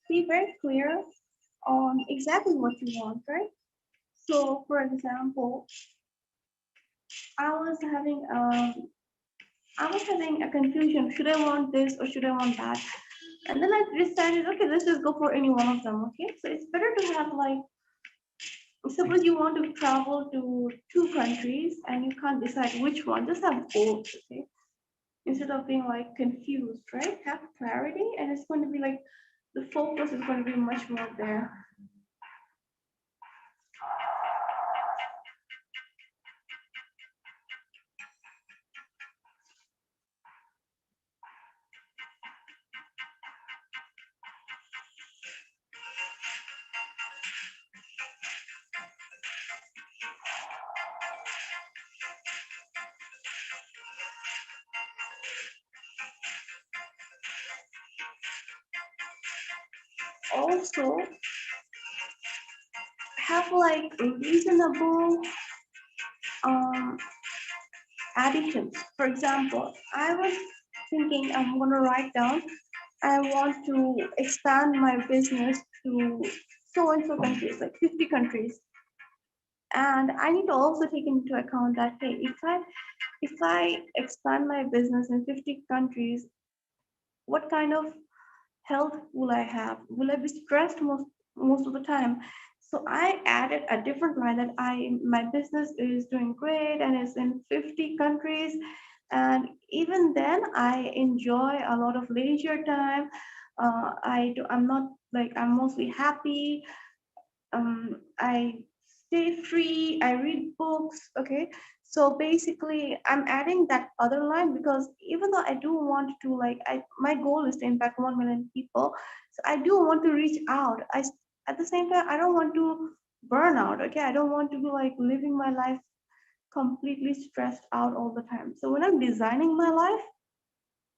be very clear on exactly what you want, right? So, for example, I was having I was having a confusion. Should I want this or should I want that? And then I decided, okay, let's just go for any one of them. Okay, so it's better to have like, suppose you want to travel to two countries and you can't decide which one. Just have both. Okay, instead of being like confused, right? Have clarity, and it's going to be like the focus is going to be much more there. Also, have like reasonable um, additions. For example, I was thinking I'm going to write down, I want to expand my business to so and so countries, like 50 countries. And I need to also take into account that, hey, if I expand my business in 50 countries, what kind of health will I have? Will I be stressed most of the time? So I added a different line that my business is doing great and it's in 50 countries. And even then, I enjoy a lot of leisure time. I'm not like, I'm mostly happy. I stay free, I read books. Okay, so basically I'm adding that other line because even though I do want to, like, my goal is to impact 1 million people, so I do want to reach out. At the same time, I don't want to burn out. Okay, I don't want to be like living my life completely stressed out all the time. So when I'm designing my life,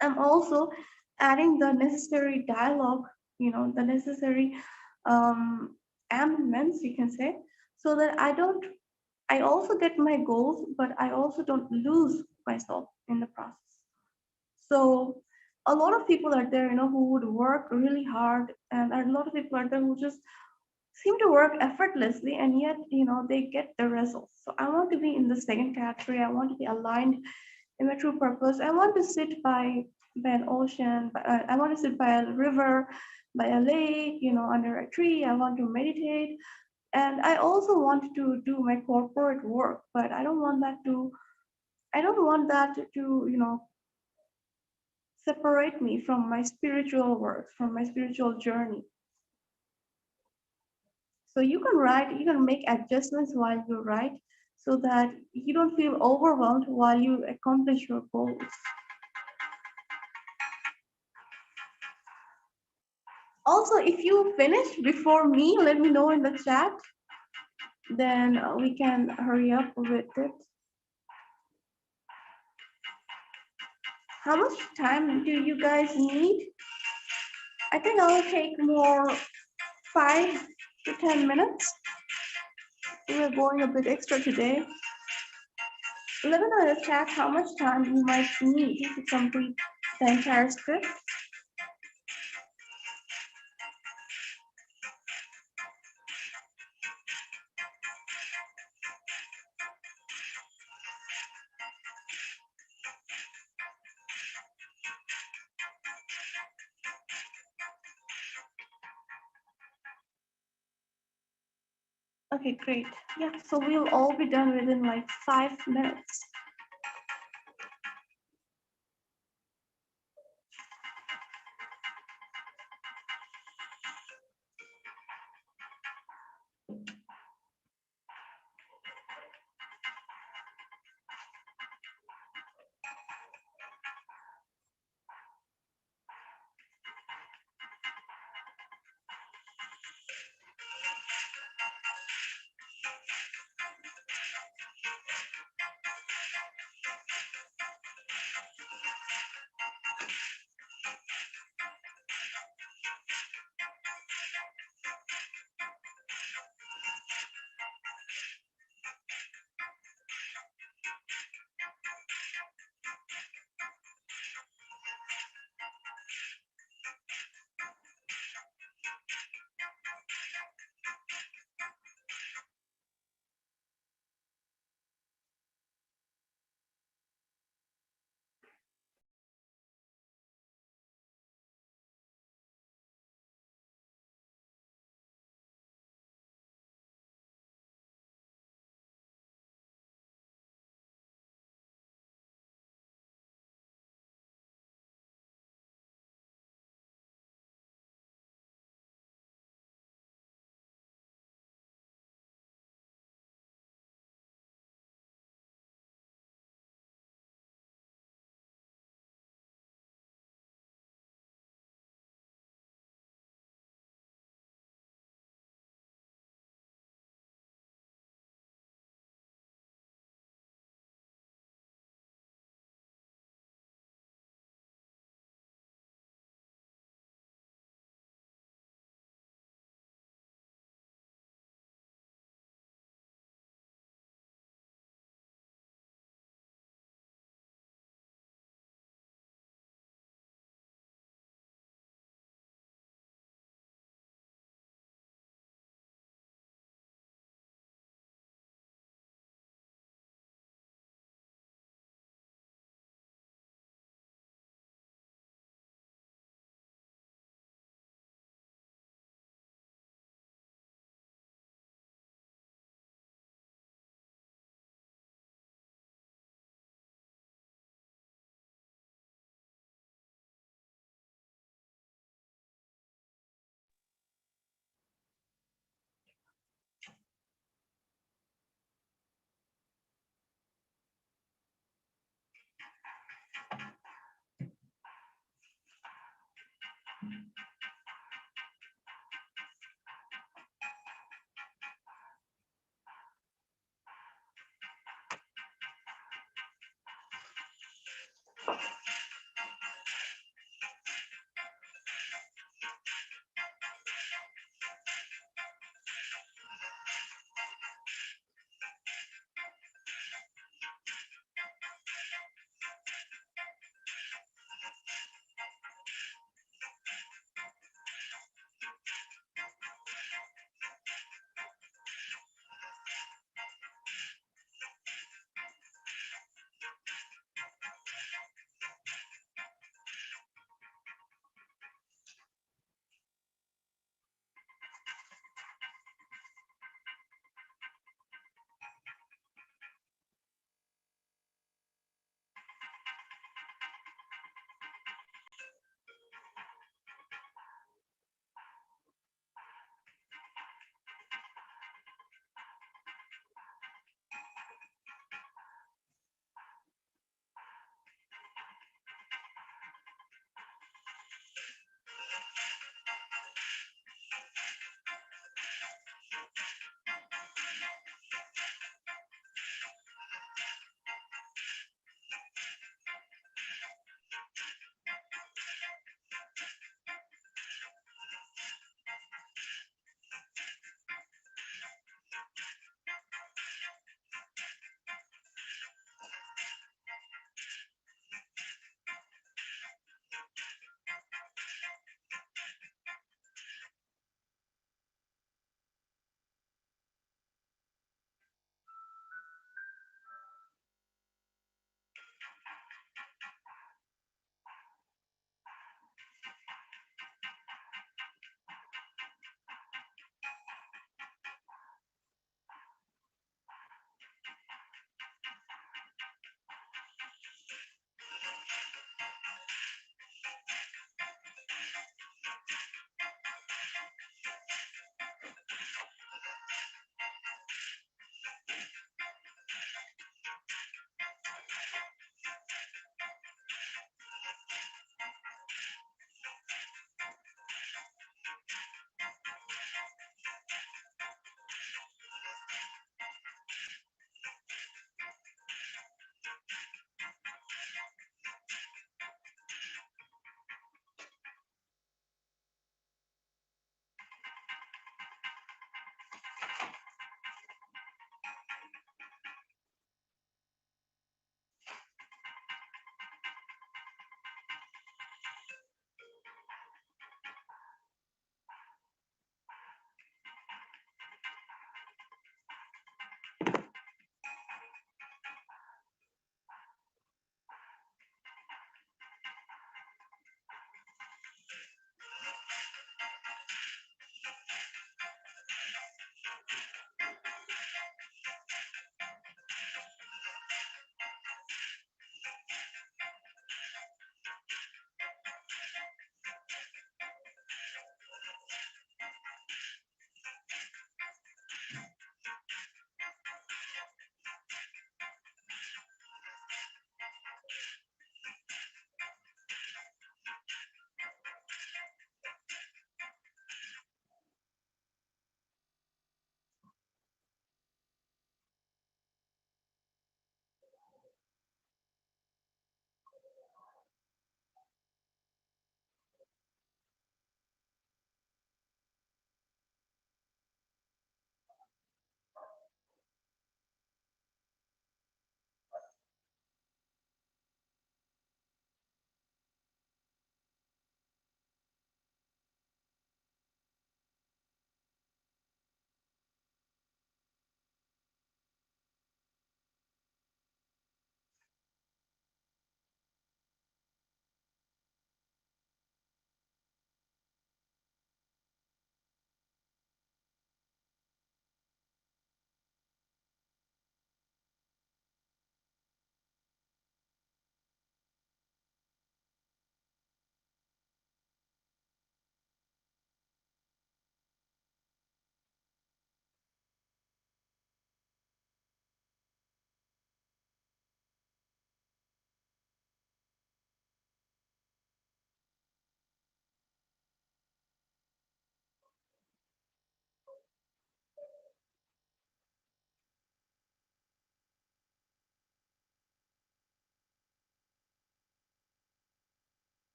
I'm also adding the necessary dialogue, the necessary amendments, you can say, so that I also get my goals, but I also don't lose myself in the process. So a lot of people are there, who would work really hard, and a lot of people are there who just seem to work effortlessly, and yet, they get the results. So I want to be in the second category. I want to be aligned in my true purpose. I want to sit by an ocean. I want to sit by a river, by a lake, under a tree. I want to meditate, and I also want to do my corporate work. But I don't want that to. I don't want that to separate me from my spiritual work, from my spiritual journey. So you can write. You can make adjustments while you write, so that you don't feel overwhelmed while you accomplish your goals. Also, if you finish before me, let me know in the chat. Then we can hurry up with it. How much time do you guys need? I think I'll take more 5 to 10 minutes. We are going a bit extra today. Let me know in the chat how much time you might need to complete the entire script. Okay, great. Yeah, so we'll all be done within like 5 minutes.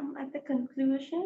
At the conclusion,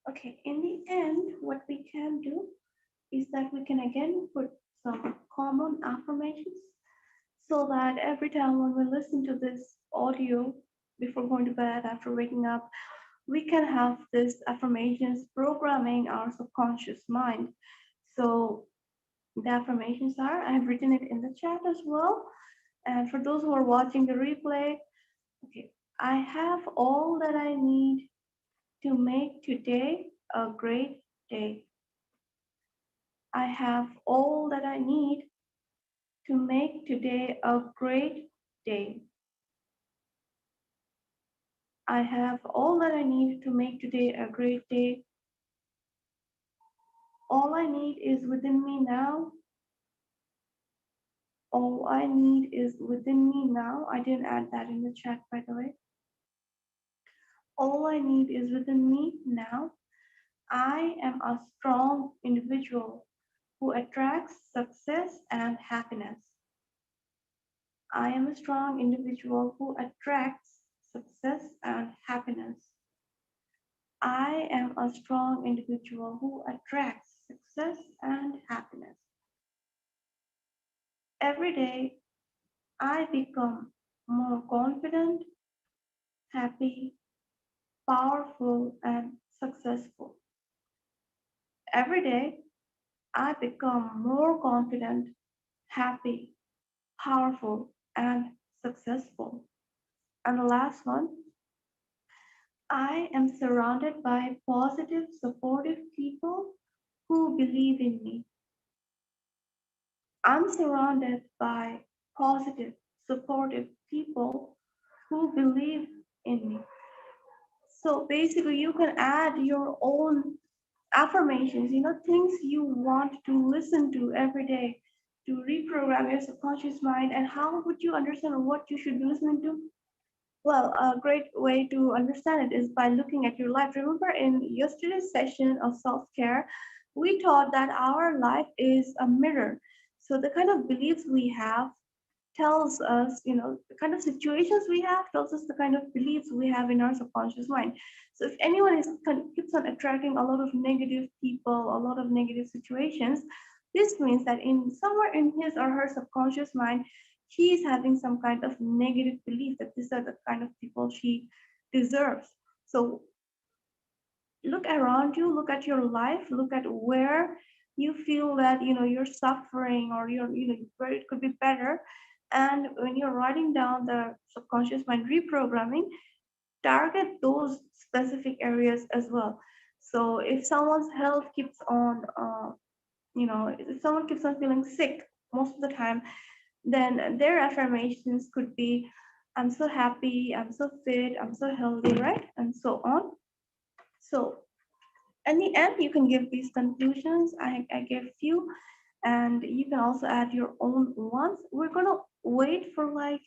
okay, in the end, what we can do is that we can again put some common affirmations so that every time when we listen to this audio before going to bed, after waking up, we can have this affirmations programming our subconscious mind. So the affirmations are, I have written it in the chat as well. And for those who are watching the replay, okay, I have all that I need to make today a great day. I have all that I need to make today a great day. I have all that I need to make today a great day. All I need is within me now. All I need is within me now. I didn't add that in the chat, by the way. All I need is within me now. I am a strong individual who attracts success and happiness. I am a strong individual who attracts success and happiness. I am a strong individual who attracts success and happiness. Every day, I become more confident, happy, powerful, and successful. Every day, I become more confident, happy, powerful, and successful. And the last one, I am surrounded by positive, supportive people who believe in me. I'm surrounded by positive, supportive people who believe in me. So basically, you can add your own affirmations, things you want to listen to every day to reprogram your subconscious mind. And how would you understand what you should be listening to? Well, a great way to understand it is by looking at your life. Remember, in yesterday's session of self care, we taught that our life is a mirror. So, the kind of beliefs we have tells us, the kind of situations we have tells us the kind of beliefs we have in our subconscious mind. So, if anyone keeps on attracting a lot of negative people, a lot of negative situations, this means that in somewhere in his or her subconscious mind, she is having some kind of negative belief that these are the kind of people she deserves. So look around you, look at your life, look at where you feel that you're suffering, or you're where it could be better. And when you're writing down the subconscious mind reprogramming, target those specific areas as well. So if someone's health keeps on if someone keeps on feeling sick most of the time, then their affirmations could be, I'm so happy, I'm so fit, I'm so healthy, right? And so on. So in the end, you can give these conclusions. I gave few, and you can also add your own ones. We're gonna wait for like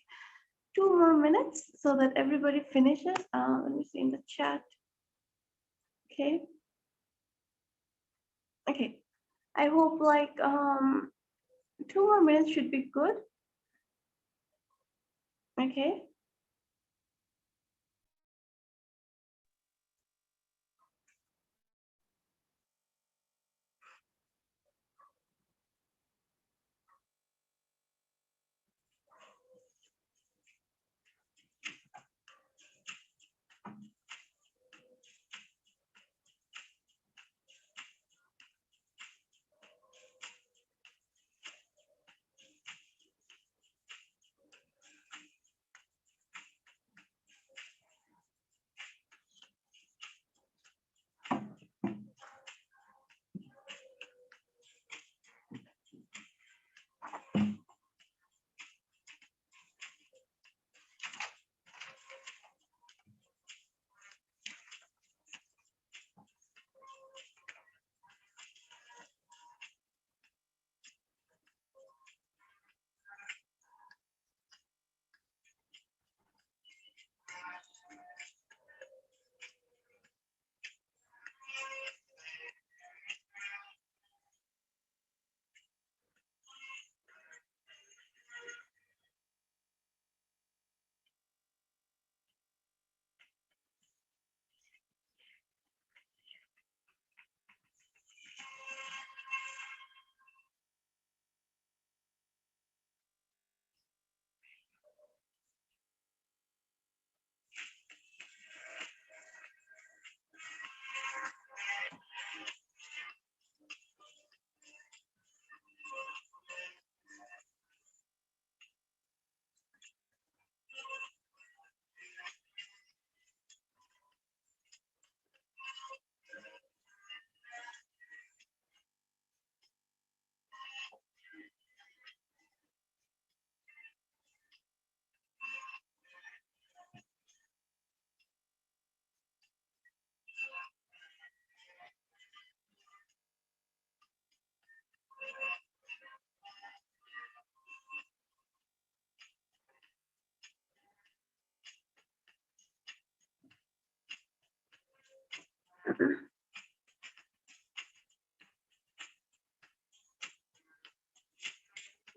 2 more minutes so that everybody finishes. Let me see in the chat. Okay. Okay. I hope like 2 more minutes should be good. Okay.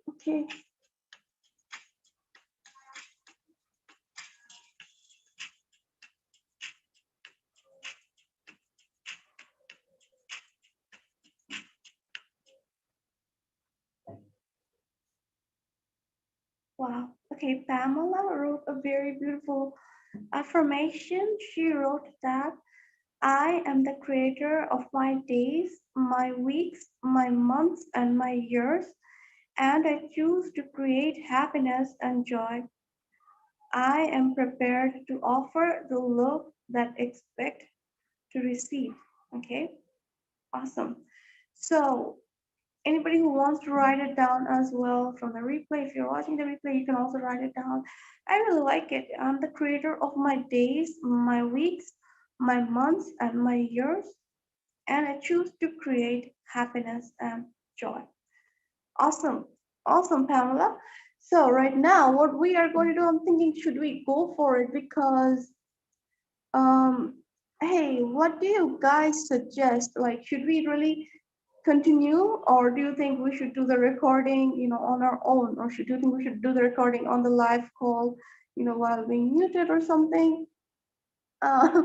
Okay. Wow. Okay, Pamela wrote a very beautiful affirmation. She wrote that I am the creator of my days, my weeks, my months, and my years, and I choose to create happiness and joy. I am prepared to offer the love that expect to receive. Okay, awesome. So anybody who wants to write it down as well from the replay, if you're watching the replay, you can also write it down. I really like it. I'm the creator of my days, my weeks, my months, and my years, and I choose to create happiness and joy. Awesome. Awesome, Pamela. So right now, what we are going to do, I'm thinking, should we go for it? Because, um, hey, what do you guys suggest? Like, should we really continue, or do you think we should do the recording, on our own, or do you think we should do the recording on the live call, while being muted or something? Uh,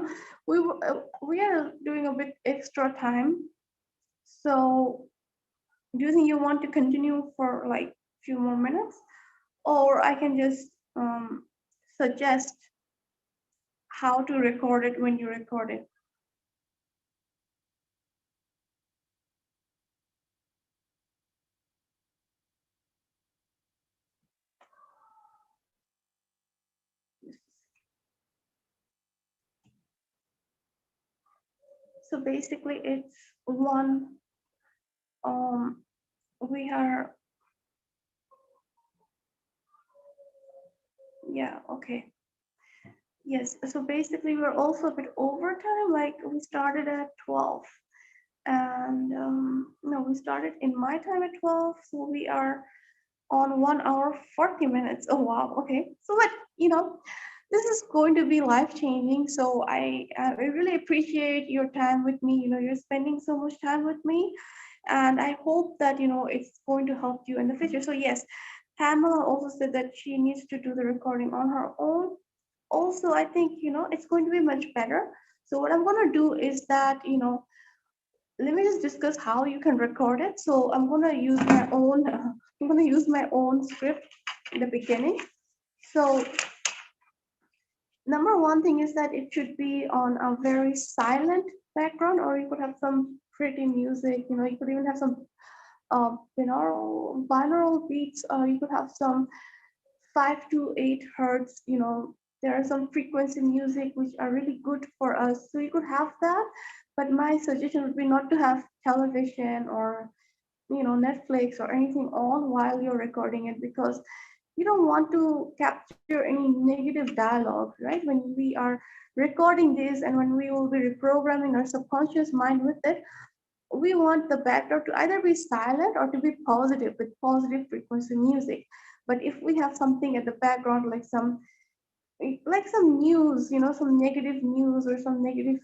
we are doing a bit extra time, so do you think you want to continue for like few more minutes, or I can just suggest how to record it when you record it? So basically, it's one. We are, yeah, okay. Yes, so basically we're also a bit over time, like we started at 12, and no, we started in my time at 12, so we are on 1 hour 40 minutes. Oh wow, okay. So but this is going to be life changing. So I really appreciate your time with me. You're spending so much time with me, and I hope that it's going to help you in the future. So yes, Pamela also said that she needs to do the recording on her own. Also, I think it's going to be much better. So what I'm going to do is that let me just discuss how you can record it. So I'm going to use my own I'm going to use my own script in the beginning. So number one thing is that it should be on a very silent background, or you could have some pretty music. You could even have some binaural beats. You could have some 5 to 8 hertz. There are some frequency music which are really good for us, so you could have that. But my suggestion would be not to have television or Netflix or anything on while you're recording it, because you don't want to capture any negative dialogue, right? When we are recording this and when we will be reprogramming our subconscious mind with it, we want the background to either be silent or to be positive with positive frequency music. But if we have something at the background, like some news, some negative news or some negative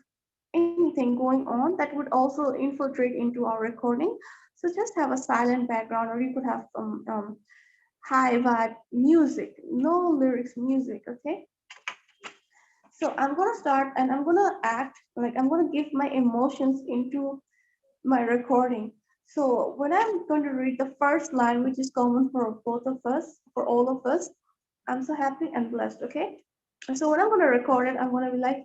anything going on, that would also infiltrate into our recording. So just have a silent background, or you could have some high vibe music, no lyrics music, okay? So I'm gonna start and I'm gonna act like I'm gonna give my emotions into my recording. So when I'm going to read the first line, which is common for both of us, for all of us, I'm so happy and blessed, okay? And so when I'm gonna record it, I'm gonna be like,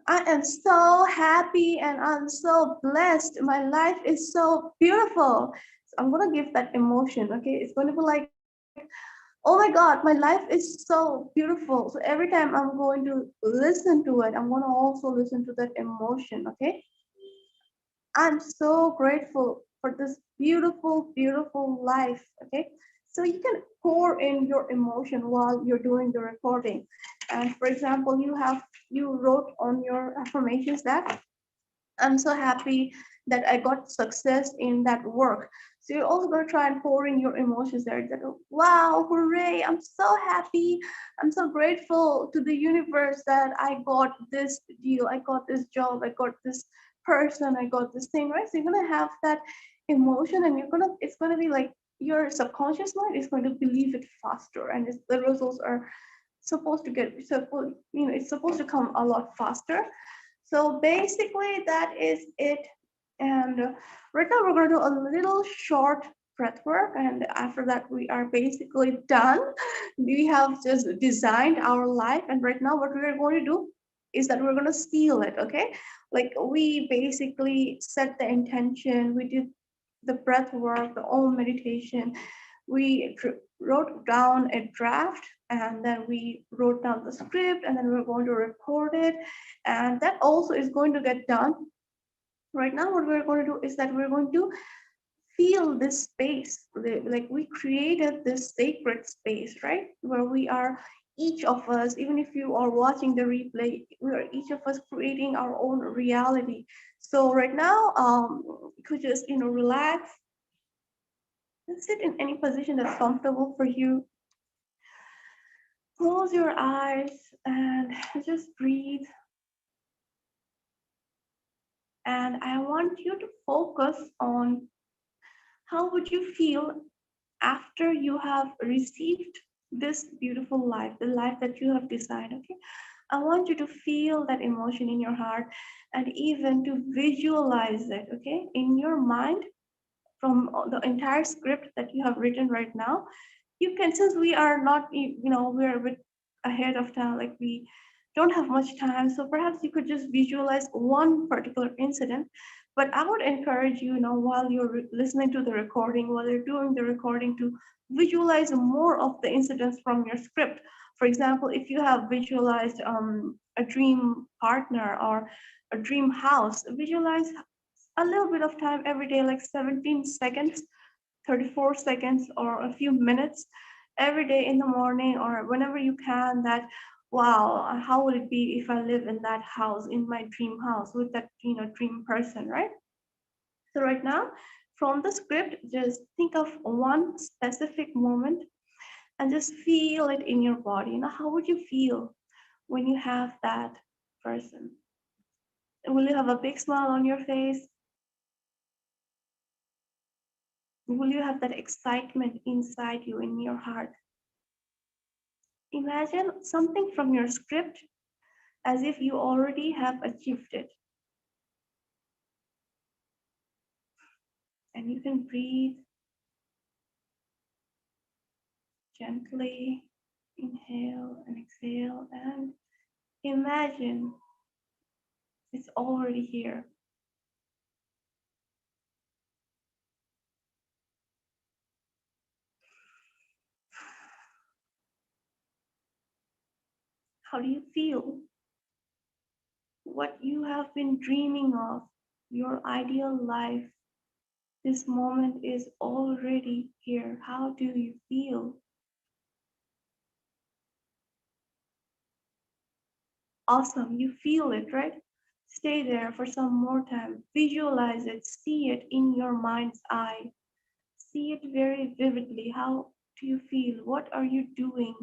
I am so happy and I'm so blessed. My life is so beautiful. So I'm gonna give that emotion, okay? It's gonna be like, oh my God, my life is so beautiful. So every time I'm going to listen to it, I'm gonna also listen to that emotion, okay? I'm so grateful for this beautiful, beautiful life. Okay. So you can pour in your emotion while you're doing the recording. And for example, you wrote on your affirmations that I'm so happy that I got success in that work. So you're also going to try and pour in your emotions there. That, wow, hooray, I'm so happy. I'm so grateful to the universe that I got this deal, I got this job, I got this person, I got this thing, right? So you're going to have that emotion, and it's going to be like your subconscious mind is going to believe it faster, and the results are supposed to get, it's supposed to come a lot faster. So basically, that is it. And right now, we're going to do a little short breath work. And after that, we are basically done. We have just designed our life. And right now, what we're going to do is that we're going to seal it. Okay. Like we basically set the intention, we did the breath work, the own meditation. We wrote down a draft, and then we wrote down the script, and then we're going to record it, and that also is going to get done. Right now what we're going to do is that we're going to feel this space, like we created this sacred space, right, where we are, each of us, even if you are watching the replay, we are each of us creating our own reality. So right now, you could just relax and sit in any position that's comfortable for you. Close your eyes and just breathe. And I want you to focus on how would you feel after you have received this beautiful life, the life that you have designed, okay? I want you to feel that emotion in your heart and even to visualize it, okay, in your mind from the entire script that you have written right now. You can, since we are not, we're a bit ahead of time, like we don't have much time, so perhaps you could just visualize one particular incident. But I would encourage you, while you're listening to the recording, while you're doing the recording, to visualize more of the incidents from your script. For example, if you have visualized a dream partner or a dream house, visualize a little bit of time every day, like 17 seconds, 34 seconds, or a few minutes every day in the morning or whenever you can, that wow, how would it be if I live in that house, in my dream house, with that dream person, right? So right now, from the script, just think of one specific moment and just feel it in your body. How would you feel when you have that person? Will you have a big smile on your face? Will you have that excitement inside you, in your heart? Imagine something from your script as if you already have achieved it. And you can breathe gently, inhale and exhale, and imagine it's already here. How do you feel? What you have been dreaming of, your ideal life, this moment is already here. How do you feel? Awesome, you feel it, right? Stay there for some more time. Visualize it, see it in your mind's eye. See it very vividly. How do you feel? What are you doing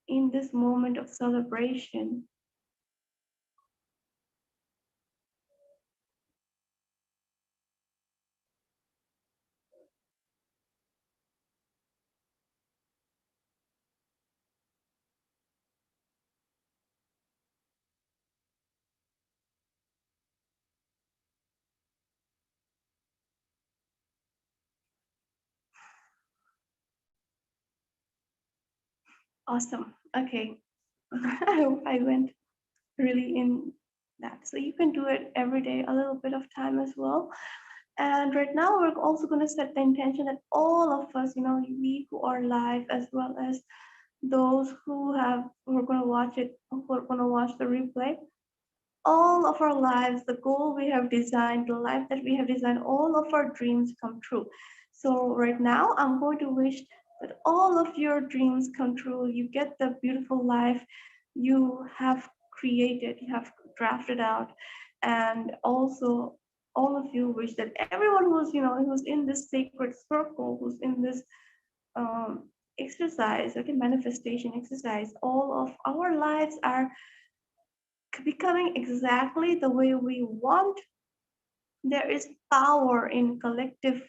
in this moment of celebration? Awesome. Okay. I went really in that. So you can do it every day, a little bit of time as well. And right now, we're also going to set the intention that all of us, we who are live, as well as those who are going to watch it, who are going to watch the replay, all of our lives, the goal we have designed, the life that we have designed, all of our dreams come true. So right now, I'm going to wish that all of your dreams come true. You get the beautiful life you have created, you have drafted out, and also all of you, wish that everyone who's in this sacred circle, who's in this exercise, okay, manifestation exercise, all of our lives are becoming exactly the way we want. There is power in collective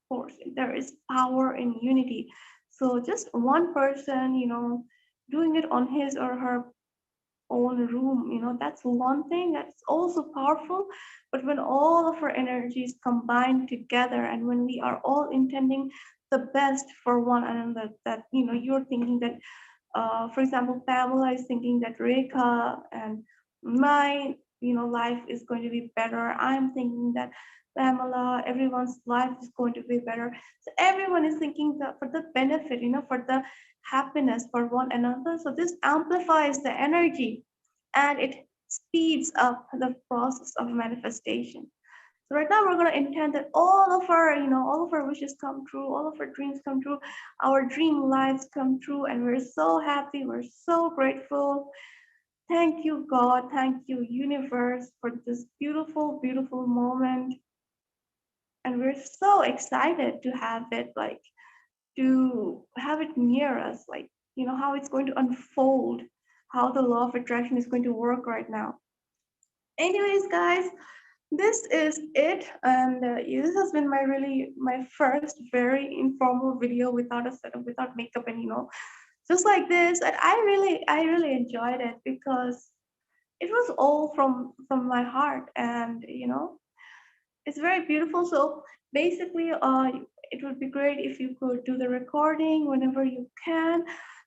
force. There is power in unity. So just one person, doing it on his or her own room, that's one thing that's also powerful. But when all of our energies combine together, and when we are all intending the best for one another, that you're thinking that, for example, Pamela is thinking that Rekha and my, life is going to be better. I'm thinking that Pamela, everyone's life is going to be better. So everyone is thinking that for the benefit, for the happiness for one another. So this amplifies the energy, and it speeds up the process of manifestation. So right now we're going to intend that all of our wishes come true, all of our dreams come true, our dream lives come true, and we're so happy, we're so grateful. Thank you, God, thank you, universe, for this beautiful, beautiful moment. And we're so excited to have it, like to have it near us, like how it's going to unfold, how the law of attraction is going to work right now. Anyways, guys, this is it, and this has been my first very informal video without a setup, without makeup, and just like this. And I really enjoyed it because it was all from my heart, and it's very beautiful. So basically, it would be great if you could do the recording whenever you can,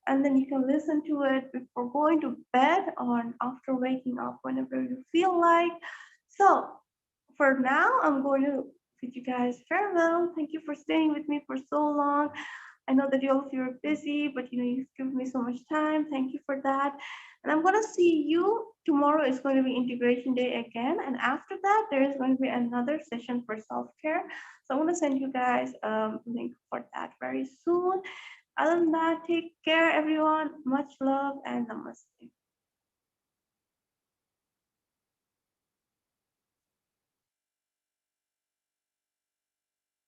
and then you can listen to it before going to bed or after waking up, whenever you feel like. So for now, I'm going to bid you guys farewell. Thank you for staying with me for so long. I know that all of you are busy, but you've given me so much time. Thank you for that. And I'm gonna see you tomorrow. Is going to be integration day again, and after that, there is going to be another session for self-care. So I'm gonna send you guys a link for that very soon. Other than that, take care, everyone. Much love.